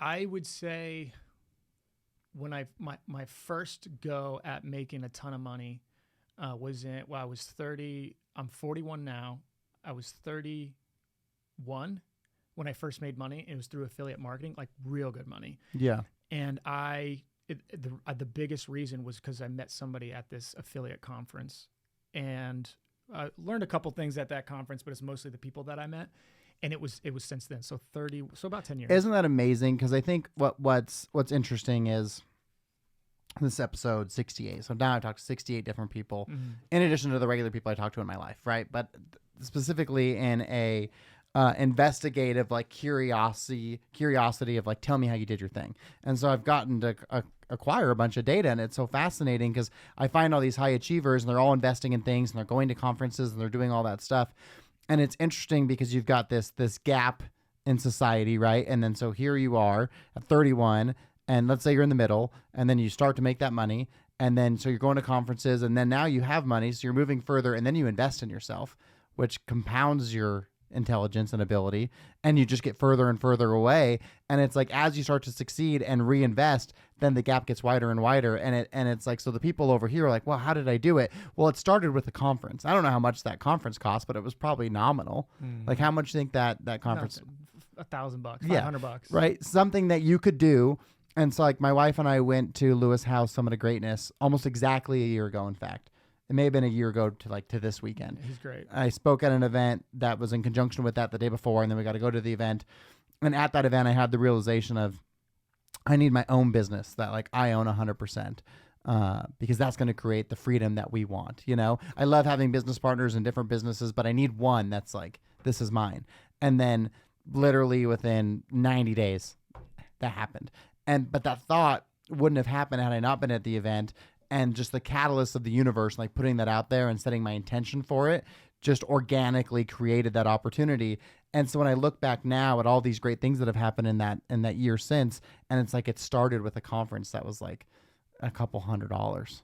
I would say when my first go at making a ton of money was I was 30. I'm 41 now. I was 31 when I first made money. It was through affiliate marketing, like real good money. Yeah. And the biggest reason was because I met somebody at this affiliate conference, and I learned a couple things at that conference, but it's mostly the people that I met. And it was since then. So about 10 years. Isn't that amazing? Because I think what's interesting is this episode 68. So now I've talked to 68 different people, in addition to the regular people I talk to in my life, right? But specifically in a investigative, like curiosity of like, tell me how you did your thing. And so I've gotten to acquire a bunch of data, and it's so fascinating because I find all these high achievers and they're all investing in things and they're going to conferences and they're doing all that stuff. And it's interesting because you've got this gap in society, right? And then so here you are at 31, and let's say you're in the middle, and then you start to make that money, and then so you're going to conferences, and then now you have money, so you're moving further, and then you invest in yourself, which compounds your intelligence and ability, and you just get further and further away. And it's like, as you start to succeed and reinvest, then the gap gets wider and wider. And it's like, so the people over here are like, well, how did I do it? Well, it started with a conference. I don't know how much that conference cost, but it was probably nominal. Like, how much do you think that conference? $1,000, $500. Right. Something that you could do. And so like my wife and I went to Lewis House Summit of Greatness almost exactly a year ago. In fact, it may have been a year ago to this weekend. He's great. I spoke at an event that was in conjunction with that the day before, and then we got to go to the event. And at that event, I had the realization of I need my own business that like I own 100%, because that's going to create the freedom that we want. I love having business partners in different businesses, but I need one that's like, this is mine. And then literally within 90 days, that happened. But that thought wouldn't have happened had I not been at the event. And just the catalyst of the universe, like putting that out there and setting my intention for it, just organically created that opportunity. And so when I look back now at all these great things that have happened in that year since, and it's like it started with a conference that was like a couple $100,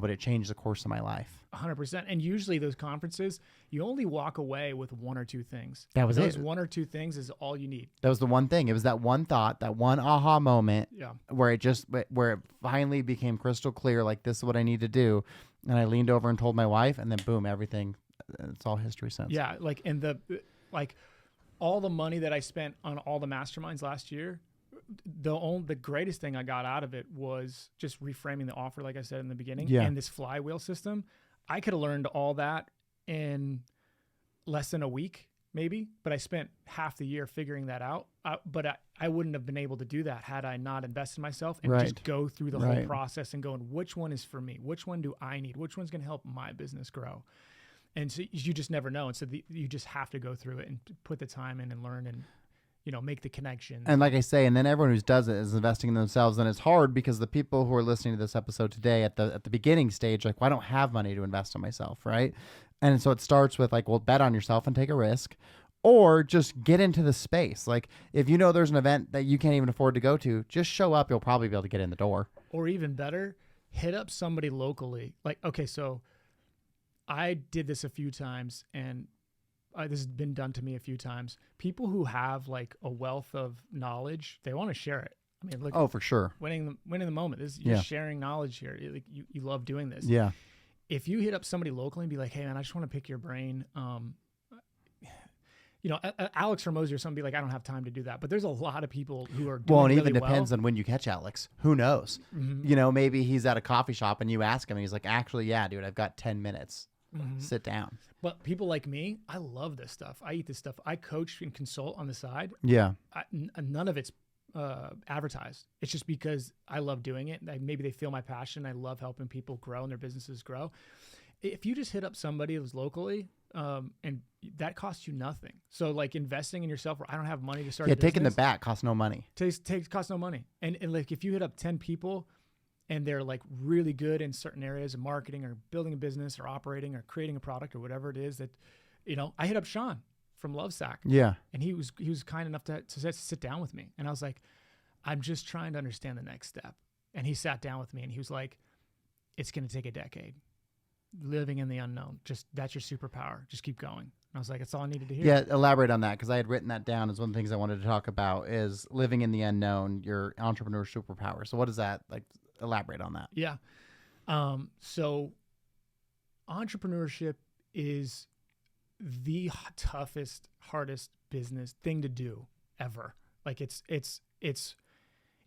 but it changed the course of my life. 100%. And usually those conferences, you only walk away with one or two things. That was Those one or two things is all you need. That was the one thing. It was that one thought, that one aha moment, where it finally became crystal clear, like, this is what I need to do. And I leaned over and told my wife, and then boom, everything, it's all history since. Yeah. Like all the money that I spent on all the masterminds last year, the greatest thing I got out of it was just reframing the offer, like I said in the beginning, and this flywheel system. I could have learned all that in less than a week, maybe, but I spent half the year figuring that out. But I wouldn't have been able to do that had I not invested in myself and just go through the whole process and going, which one is for me? Which one do I need? Which one's going to help my business grow? And so you just never know. And so you just have to go through it and put the time in and learn and make the connections. And like I say, and then everyone who does it is investing in themselves. And it's hard because the people who are listening to this episode today at the beginning stage, like, well, I don't have money to invest in myself, right? And so it starts with like, well, bet on yourself and take a risk, or just get into the space. Like, if there's an event that you can't even afford to go to, just show up. You'll probably be able to get in the door. Or even better, hit up somebody locally. Like, okay, so I did this a few times, and this has been done to me a few times. People who have like a wealth of knowledge, they want to share it. I mean, look. Oh, for sure. Winning the moment. You're sharing knowledge here. You love doing this. Yeah. If you hit up somebody locally and be like, hey man, I just want to pick your brain. Alex Ramosi or something, be like, I don't have time to do that. But there's a lot of people who are doing it really even depends on when you catch Alex. Who knows? Maybe he's at a coffee shop and you ask him and he's like, actually, yeah, dude, I've got 10 minutes. Sit down. But people like me, I love this stuff. I eat this stuff. I coach and consult on the side. Yeah. None of it's advertised. It's just because I love doing it. Maybe they feel my passion. I love helping people grow and their businesses grow. if you just hit up somebody who's locally, and that costs you nothing. So like investing in yourself, where I don't have money to start. Yeah, taking the bat costs no money. Costs no money. And like if you hit up 10 people and they're like really good in certain areas of marketing or building a business or operating or creating a product or whatever it is that, I hit up Sean from Lovesack. Yeah. And he was kind enough to sit down with me. And I was like, I'm just trying to understand the next step. And he sat down with me and he was like, it's going to take a decade. Living in the unknown. That's your superpower. Just keep going. And I was like, that's all I needed to hear. Yeah, elaborate on that, because I had written that down as one of the things I wanted to talk about is living in the unknown, your entrepreneur superpower. So what is that? Like, elaborate on that. Yeah. So entrepreneurship is the toughest, hardest business thing to do ever. Like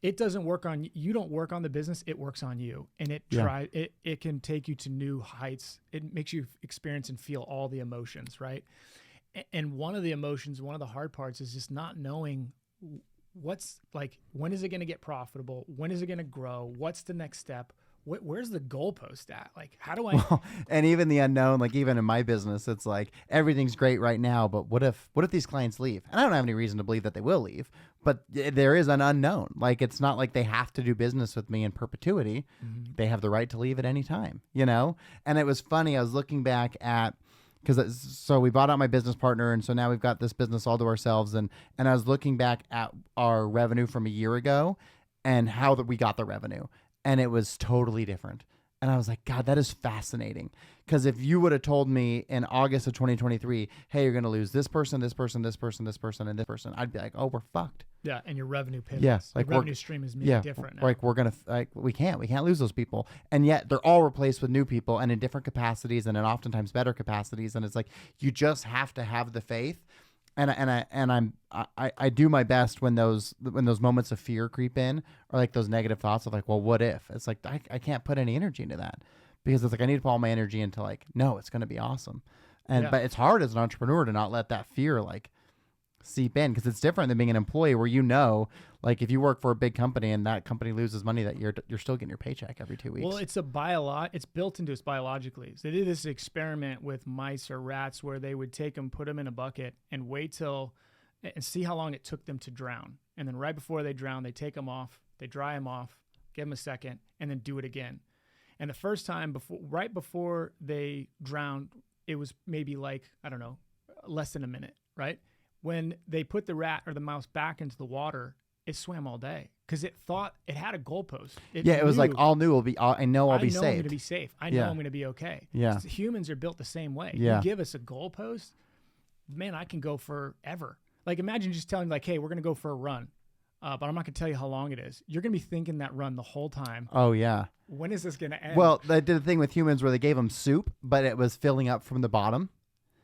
it doesn't work on you. Don't work on the business. It works on you, and it can take you to new heights. It makes you experience and feel all the emotions, right? And one of the emotions, one of the hard parts, is just not knowing what's like. When is it going to get profitable? When is it going to grow? What's the next step? Where's the goalpost at? Like, how do I? Well, and even the unknown, like even in my business, it's like everything's great right now, but what if these clients leave? And I don't have any reason to believe that they will leave, but there is an unknown. Like, it's not like they have to do business with me in perpetuity. Mm-hmm. They have the right to leave at any time, And it was funny. I was looking back at, so we bought out my business partner, and so now we've got this business all to ourselves. And I was looking back at our revenue from a year ago and how we got the revenue. And it was totally different. And I was like, God, that is fascinating. Because if you would have told me in August of 2023, hey, you're going to lose this person, this person, this person, this person, and this person, I'd be like, oh, we're fucked. Yeah, and your revenue pivots. Yeah, like your revenue stream is different now. Like we can't lose those people. And yet they're all replaced with new people and in different capacities and in oftentimes better capacities. And it's like, you just have to have the faith. And I do my best when those moments of fear creep in, or like those negative thoughts of like, well, what if? It's like I can't put any energy into that, because it's like I need to put all my energy into like, no, it's going to be awesome. But it's hard as an entrepreneur to not let that fear like seep in, because it's different than being an employee where like if you work for a big company and that company loses money, that you're still getting your paycheck every 2 weeks. Well, it's it's built into us biologically. So they did this experiment with mice or rats where they would take them, put them in a bucket, and wait and see how long it took them to drown. And then right before they drown, they take them off, they dry them off, give them a second, and then do it again. And the first time right before they drowned, it was maybe like, I don't know, less than a minute, right? When they put the rat or the mouse back into the water, it swam all day because it thought it had a goalpost. It was like, I know I'll be saved. I know I'm going to be safe. I know I'm going to be okay. Yeah. So humans are built the same way. Yeah. You give us a goalpost, man, I can go forever. Like, imagine just telling me like, hey, we're going to go for a run, but I'm not going to tell you how long it is. You're going to be thinking that run the whole time. Oh, yeah. When is this going to end? Well, they did a thing with humans where they gave them soup, but it was filling up from the bottom.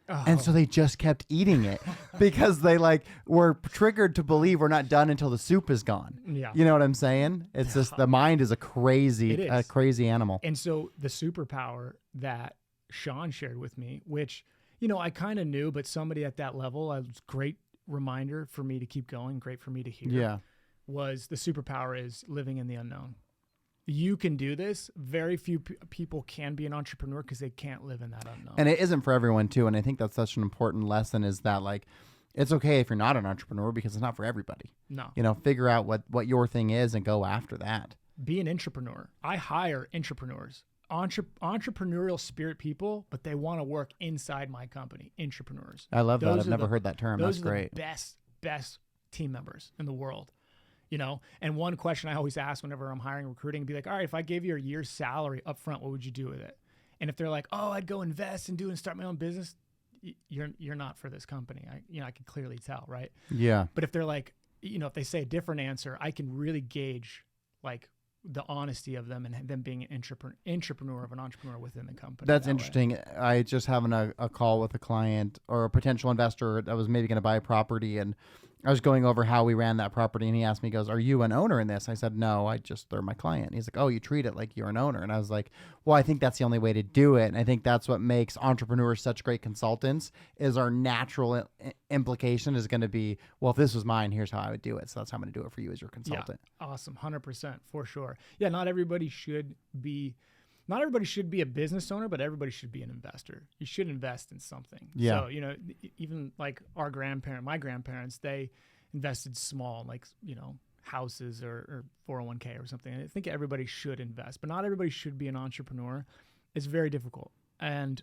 Oh. And so they just kept eating it because they were triggered to believe we're not done until the soup is gone. Yeah. You know what I'm saying? It's just the mind is a crazy animal. And so the superpower that Sean shared with me, which, I kind of knew, but somebody at that level, it was great reminder for me to keep going, great for me to hear, was the superpower is living in the unknown. You can do this. Very few people can be an entrepreneur because they can't live in that unknown. And it isn't for everyone too. And I think that's such an important lesson, is that it's okay if you're not an entrepreneur, because it's not for everybody. No. Figure out what your thing is and go after that. Be an entrepreneur. I hire entrepreneurs, entrepreneurial spirit people, but they want to work inside my company. Entrepreneurs. I love that. I've never heard that term. That's great. Those are the best team members in the world. And one question I always ask whenever I'm hiring recruiting, be like, all right, if I gave you a year's salary up front, what would you do with it? And if they're like, oh, I'd go invest and start my own business, you're not for this company. I can clearly tell, right? Yeah. But if they're like, if they say a different answer, I can really gauge the honesty of them and them being an entrepreneur of an entrepreneur within the company. That's interesting. I just having a call with a client or a potential investor that was maybe going to buy a property, and I was going over how we ran that property, and he asked me, he goes, are you an owner in this? I said, no, they're my client. And he's like, oh, you treat it like you're an owner. And I was like, well, I think that's the only way to do it. And I think that's what makes entrepreneurs such great consultants, is our natural implication is going to be, well, if this was mine, here's how I would do it. So that's how I'm going to do it for you as your consultant. Yeah, awesome. 100% for sure. Yeah. Not everybody should be not everybody should be a business owner, but everybody should be an investor. You should invest in something. Yeah. So, you know, even like my grandparents, they invested small, like, you know, houses or 401k or something. I think everybody should invest, but not everybody should be an entrepreneur. It's very difficult. And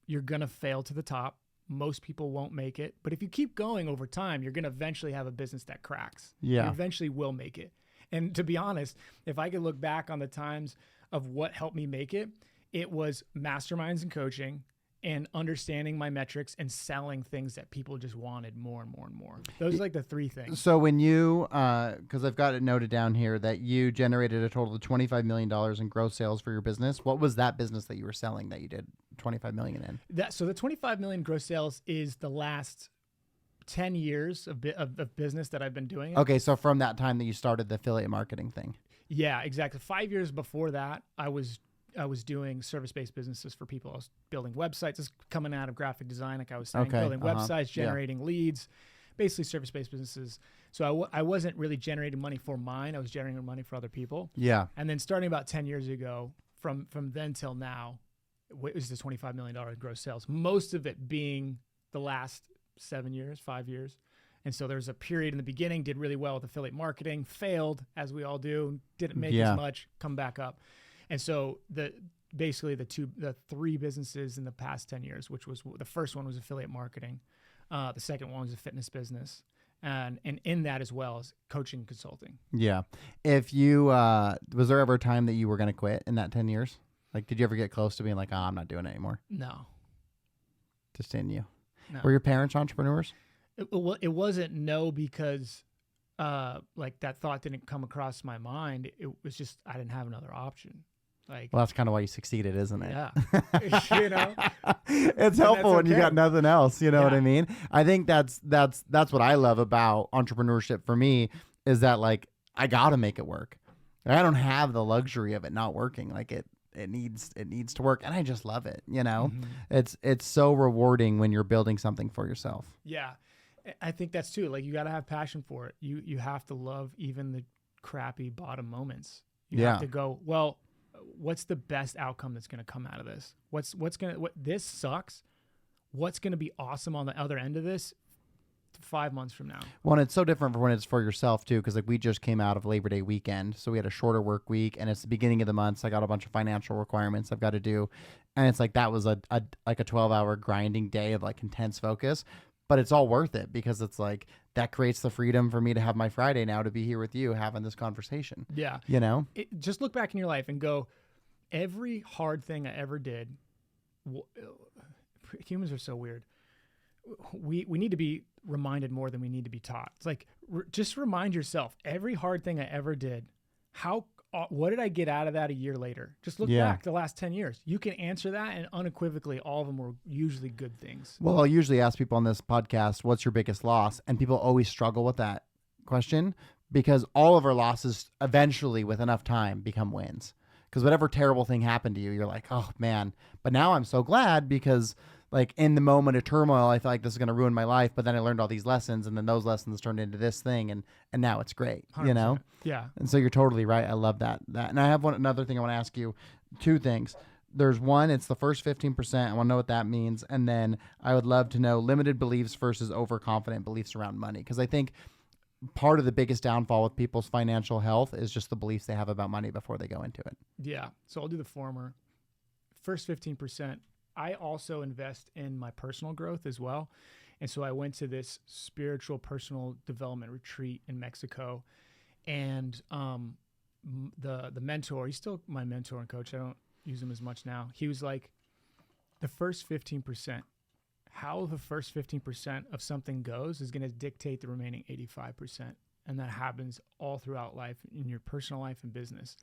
you're going to fail to the top. Most people won't make it. But if you keep going over time, you're going to eventually have a business that cracks. Yeah. You eventually will make it. And to be honest, if I could look back on the times of what helped me make it, it was masterminds and coaching and understanding my metrics and selling things that people just wanted more and more and more. Those are like the three things. So when you, because I've got it noted down here that you generated a total of $25 million in gross sales for your business. What was that business that you were selling that you did $25 million in? So the 25 million gross sales is the last 10 years of business that I've been doing. Okay, so from that time that you started the affiliate marketing thing. Yeah, exactly. 5 years before that, I was doing service-based businesses for people. I was building websites. This is coming out of graphic design, like I was saying, building websites, generating leads, basically service-based businesses. So I wasn't really generating money for mine. I was generating money for other people. Yeah. And then starting about 10 years ago, from then till now, it was the $25 million gross sales, most of it being the last 5 years. And so there's a period in the beginning, did really well with affiliate marketing, failed, as we all do, didn't make as much, come back up. And so the three businesses in the past 10 years, which was the first one was affiliate marketing. The second one was a fitness business. And in that as well as coaching and consulting. Yeah. If you, was there ever a time that you were going to quit in that 10 years? Like, did you ever get close to being like, I'm not doing it anymore? No. Just in you. No. Were your parents entrepreneurs? It wasn't no because like that thought didn't come across my mind. It was just I didn't have another option. Like, well, that's kind of why you succeeded, isn't it? Yeah. You know, it's helpful when you got nothing else. You know what I mean? I think that's what I love about entrepreneurship for me is that like I got to make it work. I don't have the luxury of it not working. Like it needs to work, and I just love it. You know, it's so rewarding when you're building something for yourself. Yeah, I think that's too. Like you got to have passion for it. You have to love even the crappy bottom moments. You have to go, well, what's the best outcome that's going to come out of this? This sucks. What's going to be awesome on the other end of this 5 months from now? Well, and it's so different when it's for yourself too, because like we just came out of Labor Day weekend, so we had a shorter work week, and it's the beginning of the month, so I got a bunch of financial requirements I've got to do, and it's like that was a 12-hour grinding day of like intense focus, but it's all worth it because it's like that creates the freedom for me to have my Friday now to be here with you having this conversation. Yeah, you know, just look back in your life and go, every hard thing I ever did. Humans are so weird. We need to be reminded more than we need to be taught. It's like, just remind yourself, every hard thing I ever did, what did I get out of that a year later? Just look back the last 10 years. You can answer that, and unequivocally, all of them were usually good things. Well, I'll usually ask people on this podcast, what's your biggest loss? And people always struggle with that question because all of our losses eventually, with enough time, become wins. Because whatever terrible thing happened to you, you're like, oh man, but now I'm so glad because like in the moment of turmoil, I felt like this is going to ruin my life, but then I learned all these lessons, and then those lessons turned into this thing, and now it's great, 100%. You know? Yeah. And so you're totally right. I love that. And I have another thing I want to ask you. Two things. There's one, it's the first 15%. I want to know what that means. And then I would love to know limited beliefs versus overconfident beliefs around money. Because I think part of the biggest downfall with people's financial health is just the beliefs they have about money before they go into it. Yeah. So I'll do the former. First 15%. I also invest in my personal growth as well. And so I went to this spiritual personal development retreat in Mexico, and the mentor, he's still my mentor and coach. I don't use him as much now. He was like, the first 15%, how the first 15% of something goes is going to dictate the remaining 85%. And that happens all throughout life, in your personal life and business.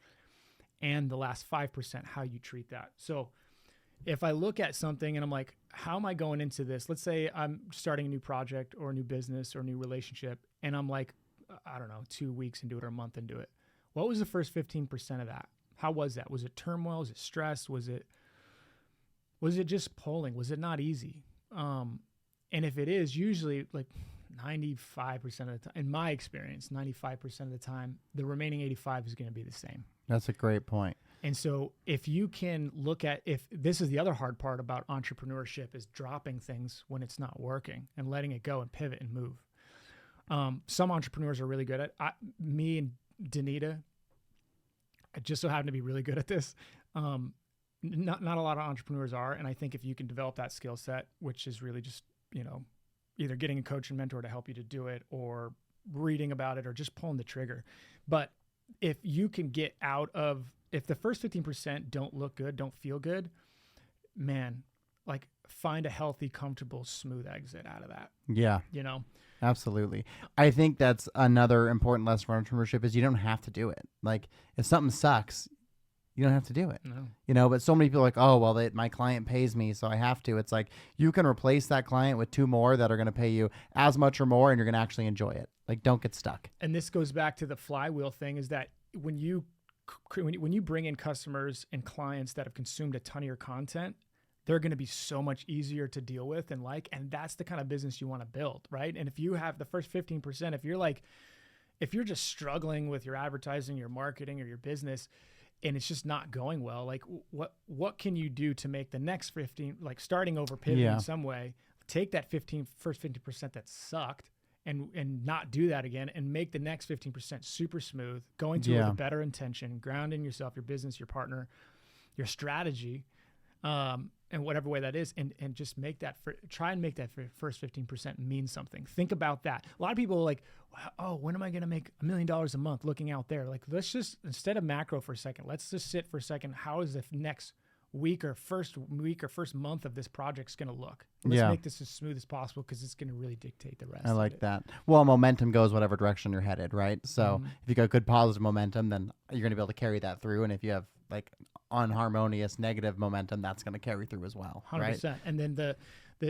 And the last 5%, how you treat that. So if I look at something and I'm like, how am I going into this? Let's say I'm starting a new project or a new business or a new relationship, and I'm like, I don't know, 2 weeks into it or a month into it. What was the first 15% of that? How was that? Was it turmoil? Was it stress? Was it just pulling? Was it not easy? And if it is, usually like 95% of the time, in my experience, 95% of the time, the remaining 85 is going to be the same. That's a great point. And so if you can look at, if this is the other hard part about entrepreneurship, is dropping things when it's not working and letting it go and pivot and move. Some entrepreneurs are really good at me and Danita. I just so happen to be really good at this. Not a lot of entrepreneurs are. And I think if you can develop that skill set, which is really just, either getting a coach and mentor to help you to do it, or reading about it, or just pulling the trigger. But if you can get out of, if the first 15% don't look good, don't feel good, man, like find a healthy, comfortable, smooth exit out of that. Yeah. Absolutely. I think that's another important lesson for entrepreneurship is you don't have to do it. Like if something sucks, you don't have to do it. No. But so many people are like, oh, well, my client pays me, so I have to. It's like you can replace that client with 2 more that are going to pay you as much or more, and you're going to actually enjoy it. Like, don't get stuck. And this goes back to the flywheel thing, is that when you bring in customers and clients that have consumed a ton of your content, they're going to be so much easier to deal with and that's the kind of business you want to build, right? And if you have the first 15%, if you're just struggling with your advertising, your marketing, or your business, and it's just not going well, like what can you do to make the next 15, like starting over, pivoting in some way, take that first 50% that sucked and not do that again, and make the next 15% super smooth, going to it with a better intention, grounding yourself, your business, your partner, your strategy, and whatever way that is, and just try and make that first 15% mean something. Think about that. A lot of people are like, oh, when am I going to make $1 million a month looking out there? Like, let's just, instead of macro for a second, let's just sit for a second. How is the next week or first month of this project's going to look? Let's make this as smooth as possible, because it's going to really dictate the rest. I like that. Well, momentum goes whatever direction you're headed, right? So if you got good positive momentum, then you're going to be able to carry that through. And if you have like unharmonious negative momentum, that's going to carry through as well. 100%. Right? And then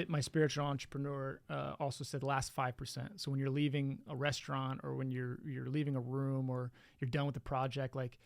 my spiritual entrepreneur also said the last 5%. So when you're leaving a restaurant, or when you're leaving a room, or you're done with the project, like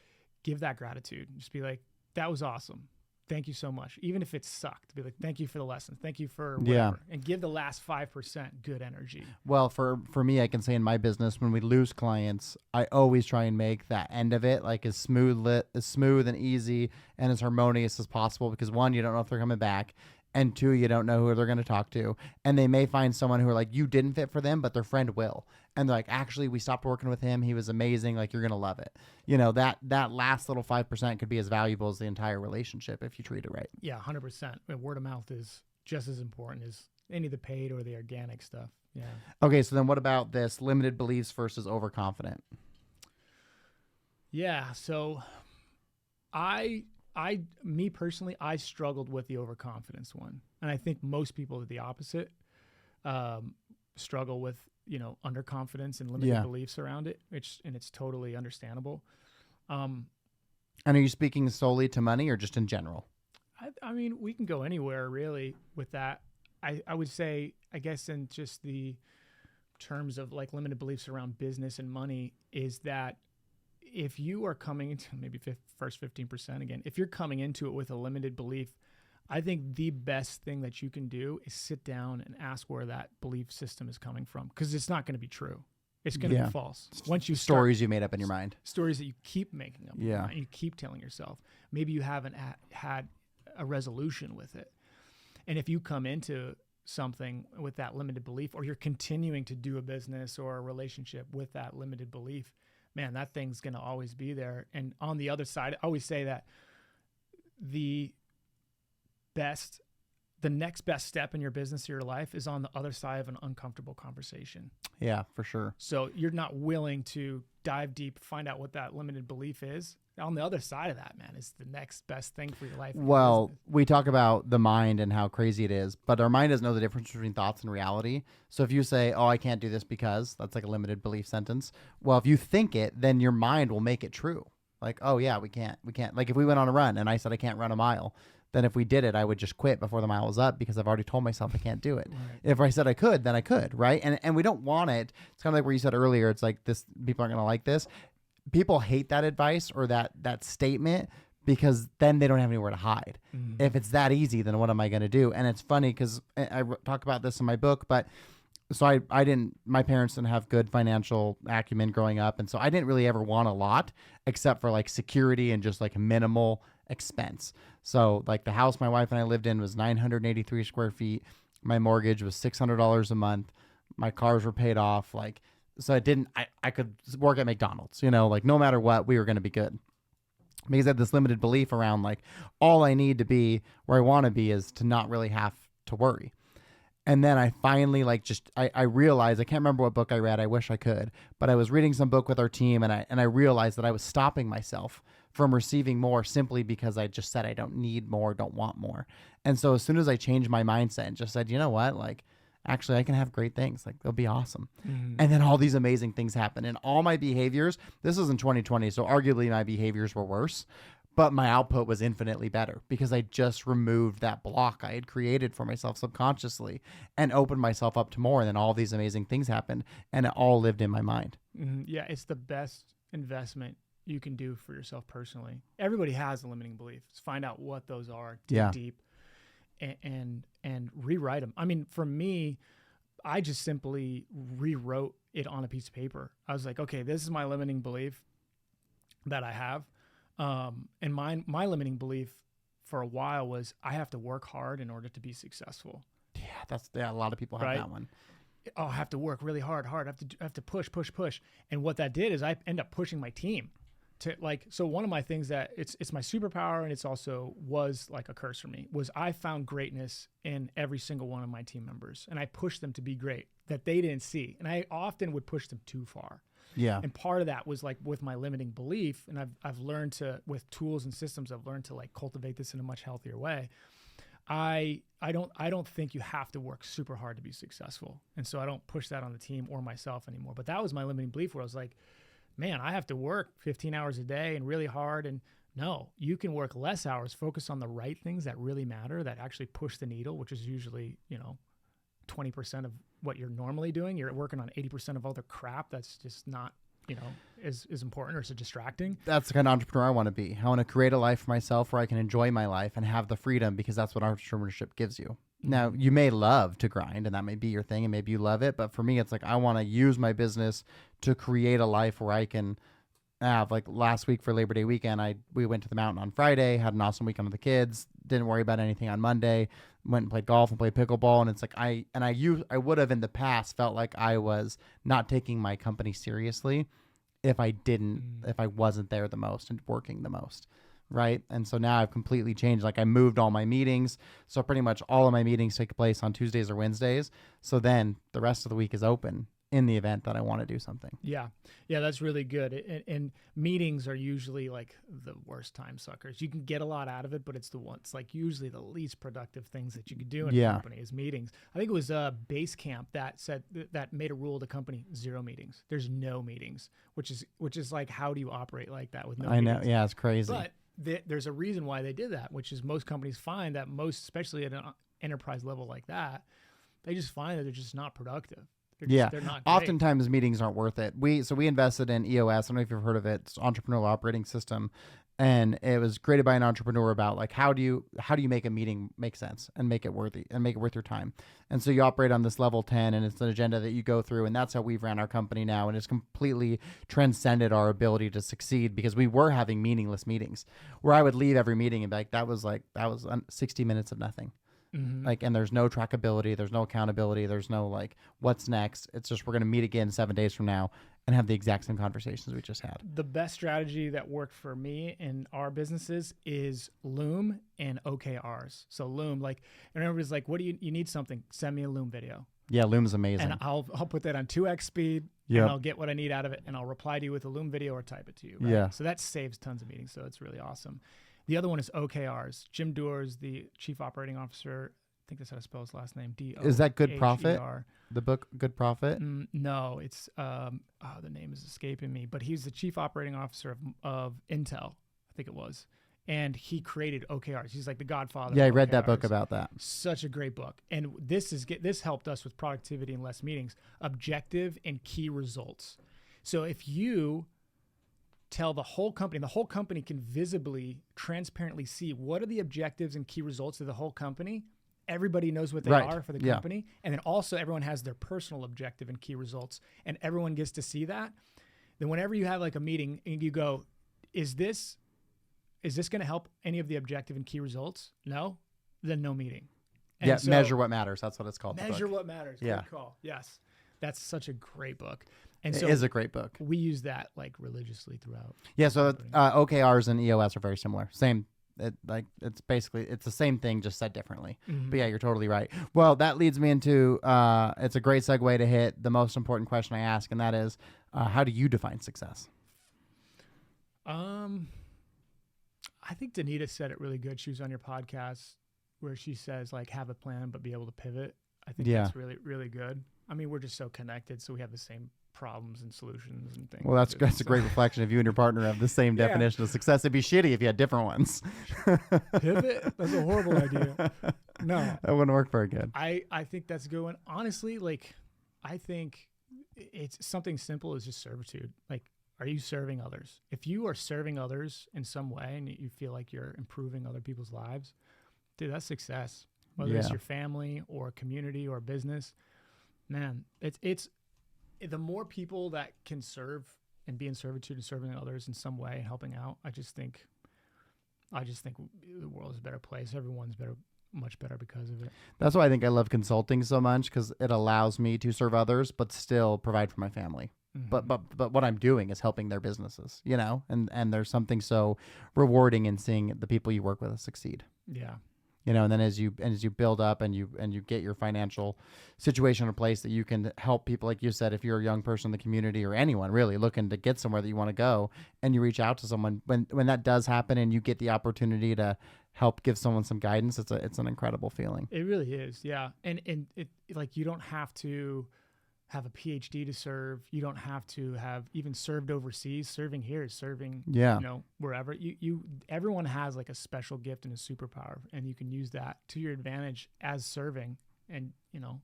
give that gratitude. Just be like, that was awesome. Thank you so much. Even if it sucked, be like, thank you for the lesson. Thank you for whatever. And give the last 5% good energy. Well, for me, I can say in my business, when we lose clients, I always try and make that end of it like as smooth and easy and as harmonious as possible, because 1, you don't know if they're coming back, and 2, you don't know who they're going to talk to, and they may find someone who are like, you didn't fit for them, but their friend will. And they're like, actually, we stopped working with him. He was amazing. Like, you're going to love it. That last little 5% could be as valuable as the entire relationship if you treat it right. Yeah, 100%. Word of mouth is just as important as any of the paid or the organic stuff. Yeah. Okay. So then what about this limited beliefs versus overconfident? Yeah. So me personally, I struggled with the overconfidence one. And I think most people are the opposite, struggle with, underconfidence and limited beliefs around it, and it's totally understandable. And are you speaking solely to money or just in general? I mean, we can go anywhere really with that. I would say, I guess in just the terms of like limited beliefs around business and money, is that if you are coming into maybe first 15% again, if you're coming into it with a limited belief, I think the best thing that you can do is sit down and ask where that belief system is coming from, because it's not going to be true. It's going to be false. Once you start, stories you made up in your mind, stories that you keep making up in your mind, you keep telling yourself. Maybe you haven't had a resolution with it. And if you come into something with that limited belief, or you're continuing to do a business or a relationship with that limited belief, man, that thing's going to always be there. And on the other side, I always say that the next best step in your business or your life is on the other side of an uncomfortable conversation. Yeah, for sure. So you're not willing to dive deep, find out what that limited belief is. On the other side of that, man, is the next best thing for your life. Well, we talk about the mind and how crazy it is, but our mind doesn't know the difference between thoughts and reality. So if you say, oh, I can't do this because, that's like a limited belief sentence. Well, if you think it, then your mind will make it true. Like, oh yeah, we can't. Like if we went on a run and I said I can't run a mile, then if we did it, I would just quit before the mile was up, because I've already told myself I can't do it. Right. If I said I could, then I could, right? And we don't want it. It's kind of like where you said earlier, it's like this, people aren't going to like this. People hate that advice or that statement, because then they don't have anywhere to hide. If it's that easy, then what am I going to do? And it's funny because I talk about this in my book, but I didn't, my parents didn't have good financial acumen growing up. And so I didn't really ever want a lot except for like security and just like minimal expense. So like the house my wife and I lived in was 983 square feet. My mortgage was $600 a month. My cars were paid off. Like, so it didn't, I could work at McDonald's, you know, like no matter what, we were going to be good. Because I had this limited belief around like all I need to be where I want to be is to not really have to worry. And then I finally like I realized, I can't remember what book I read. I wish I could, but I was reading some book with our team and I realized that I was stopping myself from receiving more simply because I just said I don't need more, don't want more. And so as soon as I changed my mindset and just said, you know what, like actually I can have great things, like they'll be awesome. Mm-hmm. And then all these amazing things happen and all my behaviors, this was in 2020. So arguably my behaviors were worse, but my output was infinitely better because I just removed that block I had created for myself subconsciously and opened myself up to more. And then all these amazing things happened and it all lived in my mind. Mm-hmm. Yeah. It's the best investment you can do for yourself personally. Everybody has a limiting belief. Just find out what those are, dig deep and rewrite them. I mean, for me, I just simply rewrote it on a piece of paper. I was like, okay, this is my limiting belief that I have. And my limiting belief for a while was I have to work hard in order to be successful. Yeah, a lot of people have that one. Oh, I have to work really hard. I have to push. And what that did is I end up pushing my team to like, so one of my things that it's my superpower and it's also was like a curse for me was I found greatness in every single one of my team members and I pushed them to be great that they didn't see. And I often would push them too far. Yeah. And part of that was like with my limiting belief. And I've learned to, with tools and systems, I've learned to like cultivate this in a much healthier way. I don't think you have to work super hard to be successful. And so I don't push that on the team or myself anymore. But that was my limiting belief where I was like, man, I have to work 15 hours a day and really hard. And no, you can work less hours, focus on the right things that really matter, that actually push the needle, which is usually, 20% of what you're normally doing. You're working on 80% of other crap that's just not, is important or so distracting. That's the kind of entrepreneur I want to be. I want to create a life for myself where I can enjoy my life and have the freedom because that's what entrepreneurship gives you. Now, you may love to grind and that may be your thing and maybe you love it. But for me, it's like I want to use my business to create a life where I can have, like last week for Labor Day weekend, we went to the mountain on Friday, had an awesome weekend with the kids, didn't worry about anything on Monday, went and played golf and played pickleball. And it's like I would have in the past felt like I was not taking my company seriously if I wasn't there the most and working the most. Right. And so now I've completely changed. Like I moved all my meetings. So pretty much all of my meetings take place on Tuesdays or Wednesdays. So then the rest of the week is open in the event that I want to do something. Yeah. Yeah. That's really good. And meetings are usually like the worst time suckers. You can get a lot out of it, but it's like usually the least productive things that you could do in a company is meetings. I think it was Basecamp that said that made a rule of the company, 0 meetings. There's no meetings, which is like, how do you operate like that with no meetings? I know. Yeah. It's crazy. But there's a reason why they did that, which is most companies find that especially at an enterprise level like that, they just find that they're just not productive. They're not great. Oftentimes meetings aren't worth it. We invested in EOS. I don't know if you've heard of it. It's Entrepreneurial Operating System. And it was created by an entrepreneur about like, how do you make a meeting make sense and make it worthy and make it worth your time? And so you operate on this level 10 and it's an agenda that you go through. And that's how we've ran our company now. And it's completely transcended our ability to succeed because we were having meaningless meetings where I would leave every meeting and be like, that was 60 minutes of nothing. Mm-hmm. Like, and there's no trackability, there's no accountability, there's no like, what's next? It's just, we're going to meet again 7 days from now and have the exact same conversations we just had. The best strategy that worked for me in our businesses is Loom and OKRs. So Loom, like, and everybody's like, what do you need something? Send me a Loom video. Yeah. Loom's amazing. And I'll put that on 2x speed and I'll get what I need out of it. And I'll reply to you with a Loom video or type it to you. Right? Yeah. So that saves tons of meetings. So it's really awesome. The other one is OKRs. Jim Doer's the chief operating officer. I think that's how to spell his last name. D-O-H-E-R. Is that Good Profit? The book Good Profit? No, it's the name is escaping me. But he's the chief operating officer of Intel, I think it was. And he created OKRs. He's like the godfather. Yeah, I of read OKRs. that book about that. Such a great book. And this helped us with productivity and less meetings. Objective and key results. So if you tell the whole company can visibly, transparently see what are the objectives and key results of the whole company, everybody knows what they are for the company. And then also everyone has their personal objective and key results, and everyone gets to see that. Then whenever you have like a meeting and you go, is this going to help any of the objective and key results? No, then no meeting. And so, measure what matters. That's what it's called. Measure what matters. Good call. Yes. That's such a great book. And so it is a great book. We use that like religiously throughout. Yeah. So OKRs and EOS are very similar. Same. It's the same thing, just said differently. Mm-hmm. But yeah, you're totally right. Well, that leads me into it's a great segue to hit the most important question I ask, and that is, how do you define success? I think Danita said it really good. She was on your podcast where she says like have a plan but be able to pivot. I think that's really, really good. I mean, we're just so connected, so we have the same problems and solutions and things. Well, that's a great reflection. If you and your partner have the same definition of success, it'd be shitty if you had different ones. Pivot? That's a horrible idea. No. That wouldn't work very good. I think that's a good one. Honestly, like, I think it's something simple as just servitude. Like, are you serving others? If you are serving others in some way and you feel like you're improving other people's lives, dude, that's success. Whether it's your family or a community or a business, man, it's the more people that can serve and be in servitude and serving others in some way and helping out, I just think the world is a better place. Everyone's much better because of it. That's why I think I love consulting so much, because it allows me to serve others but still provide for my family. Mm-hmm. But what I'm doing is helping their businesses, and there's something so rewarding in seeing the people you work with succeed. Yeah. And then as you build up and you get your financial situation in a place that you can help people, like you said, if you're a young person in the community or anyone really looking to get somewhere that you want to go, and you reach out to someone, when that does happen and you get the opportunity to help give someone some guidance, it's an incredible feeling. It really is. Yeah. And it like, you don't have to have a PhD to serve. You don't have to have even served overseas. Serving here is serving, wherever. Everyone has like a special gift and a superpower, and you can use that to your advantage as serving. And,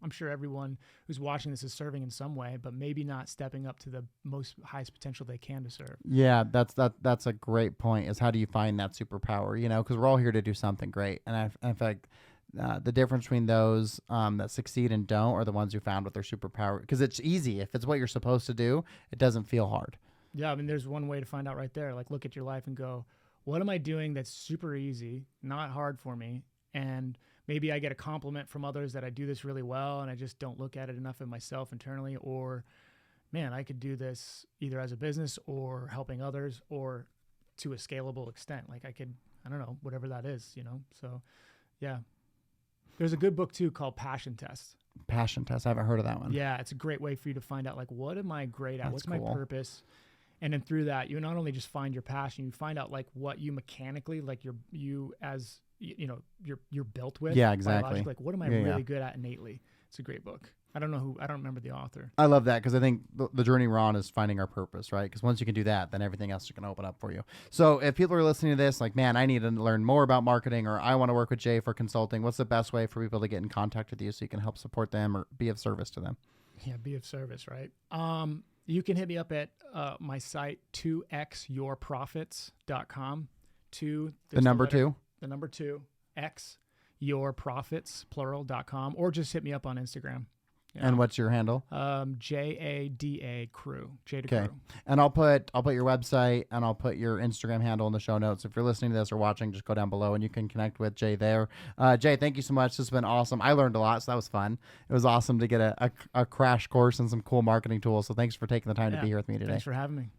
I'm sure everyone who's watching this is serving in some way, but maybe not stepping up to the most highest potential they can to serve. Yeah, that's a great point, is how do you find that superpower, because we're all here to do something great. And in fact, the difference between those that succeed and don't are the ones who found what their superpower, because it's easy. If it's what you're supposed to do, it doesn't feel hard. Yeah, I mean, there's one way to find out right there. Like, look at your life and go, what am I doing that's super easy, not hard for me? And maybe I get a compliment from others that I do this really well, and I just don't look at it enough in myself internally. Or, man, I could do this either as a business or helping others or to a scalable extent. Like, I don't know, whatever that is, So, yeah. There's a good book too called Passion Test. Passion Test. I haven't heard of that one. Yeah, it's a great way for you to find out like, what am I great at? What's cool. My purpose? And then through that, you not only just find your passion, you find out like what you mechanically, like you're built with. Yeah, exactly. Like, what am I really good at innately? It's a great book. I don't remember the author. I love that, because I think the journey we're on is finding our purpose, right? Because once you can do that, then everything else is going to open up for you. So if people are listening to this, like, man, I need to learn more about marketing, or I want to work with Jay for consulting, what's the best way for people to get in contact with you so you can help support them or be of service to them? Yeah, be of service, right? You can hit me up at my site, 2xyourprofits.com. The number 2? The number 2, xyourprofits, plural.com, or just hit me up on Instagram. Yeah. And what's your handle? JADA Crew. Jada Crew. And I'll put your website and I'll put your Instagram handle in the show notes. If you're listening to this or watching, just go down below and you can connect with Jay there. Jay, thank you so much. This has been awesome. I learned a lot, so that was fun. It was awesome to get a crash course and some cool marketing tools. So thanks for taking the time to be here with me today. Thanks for having me.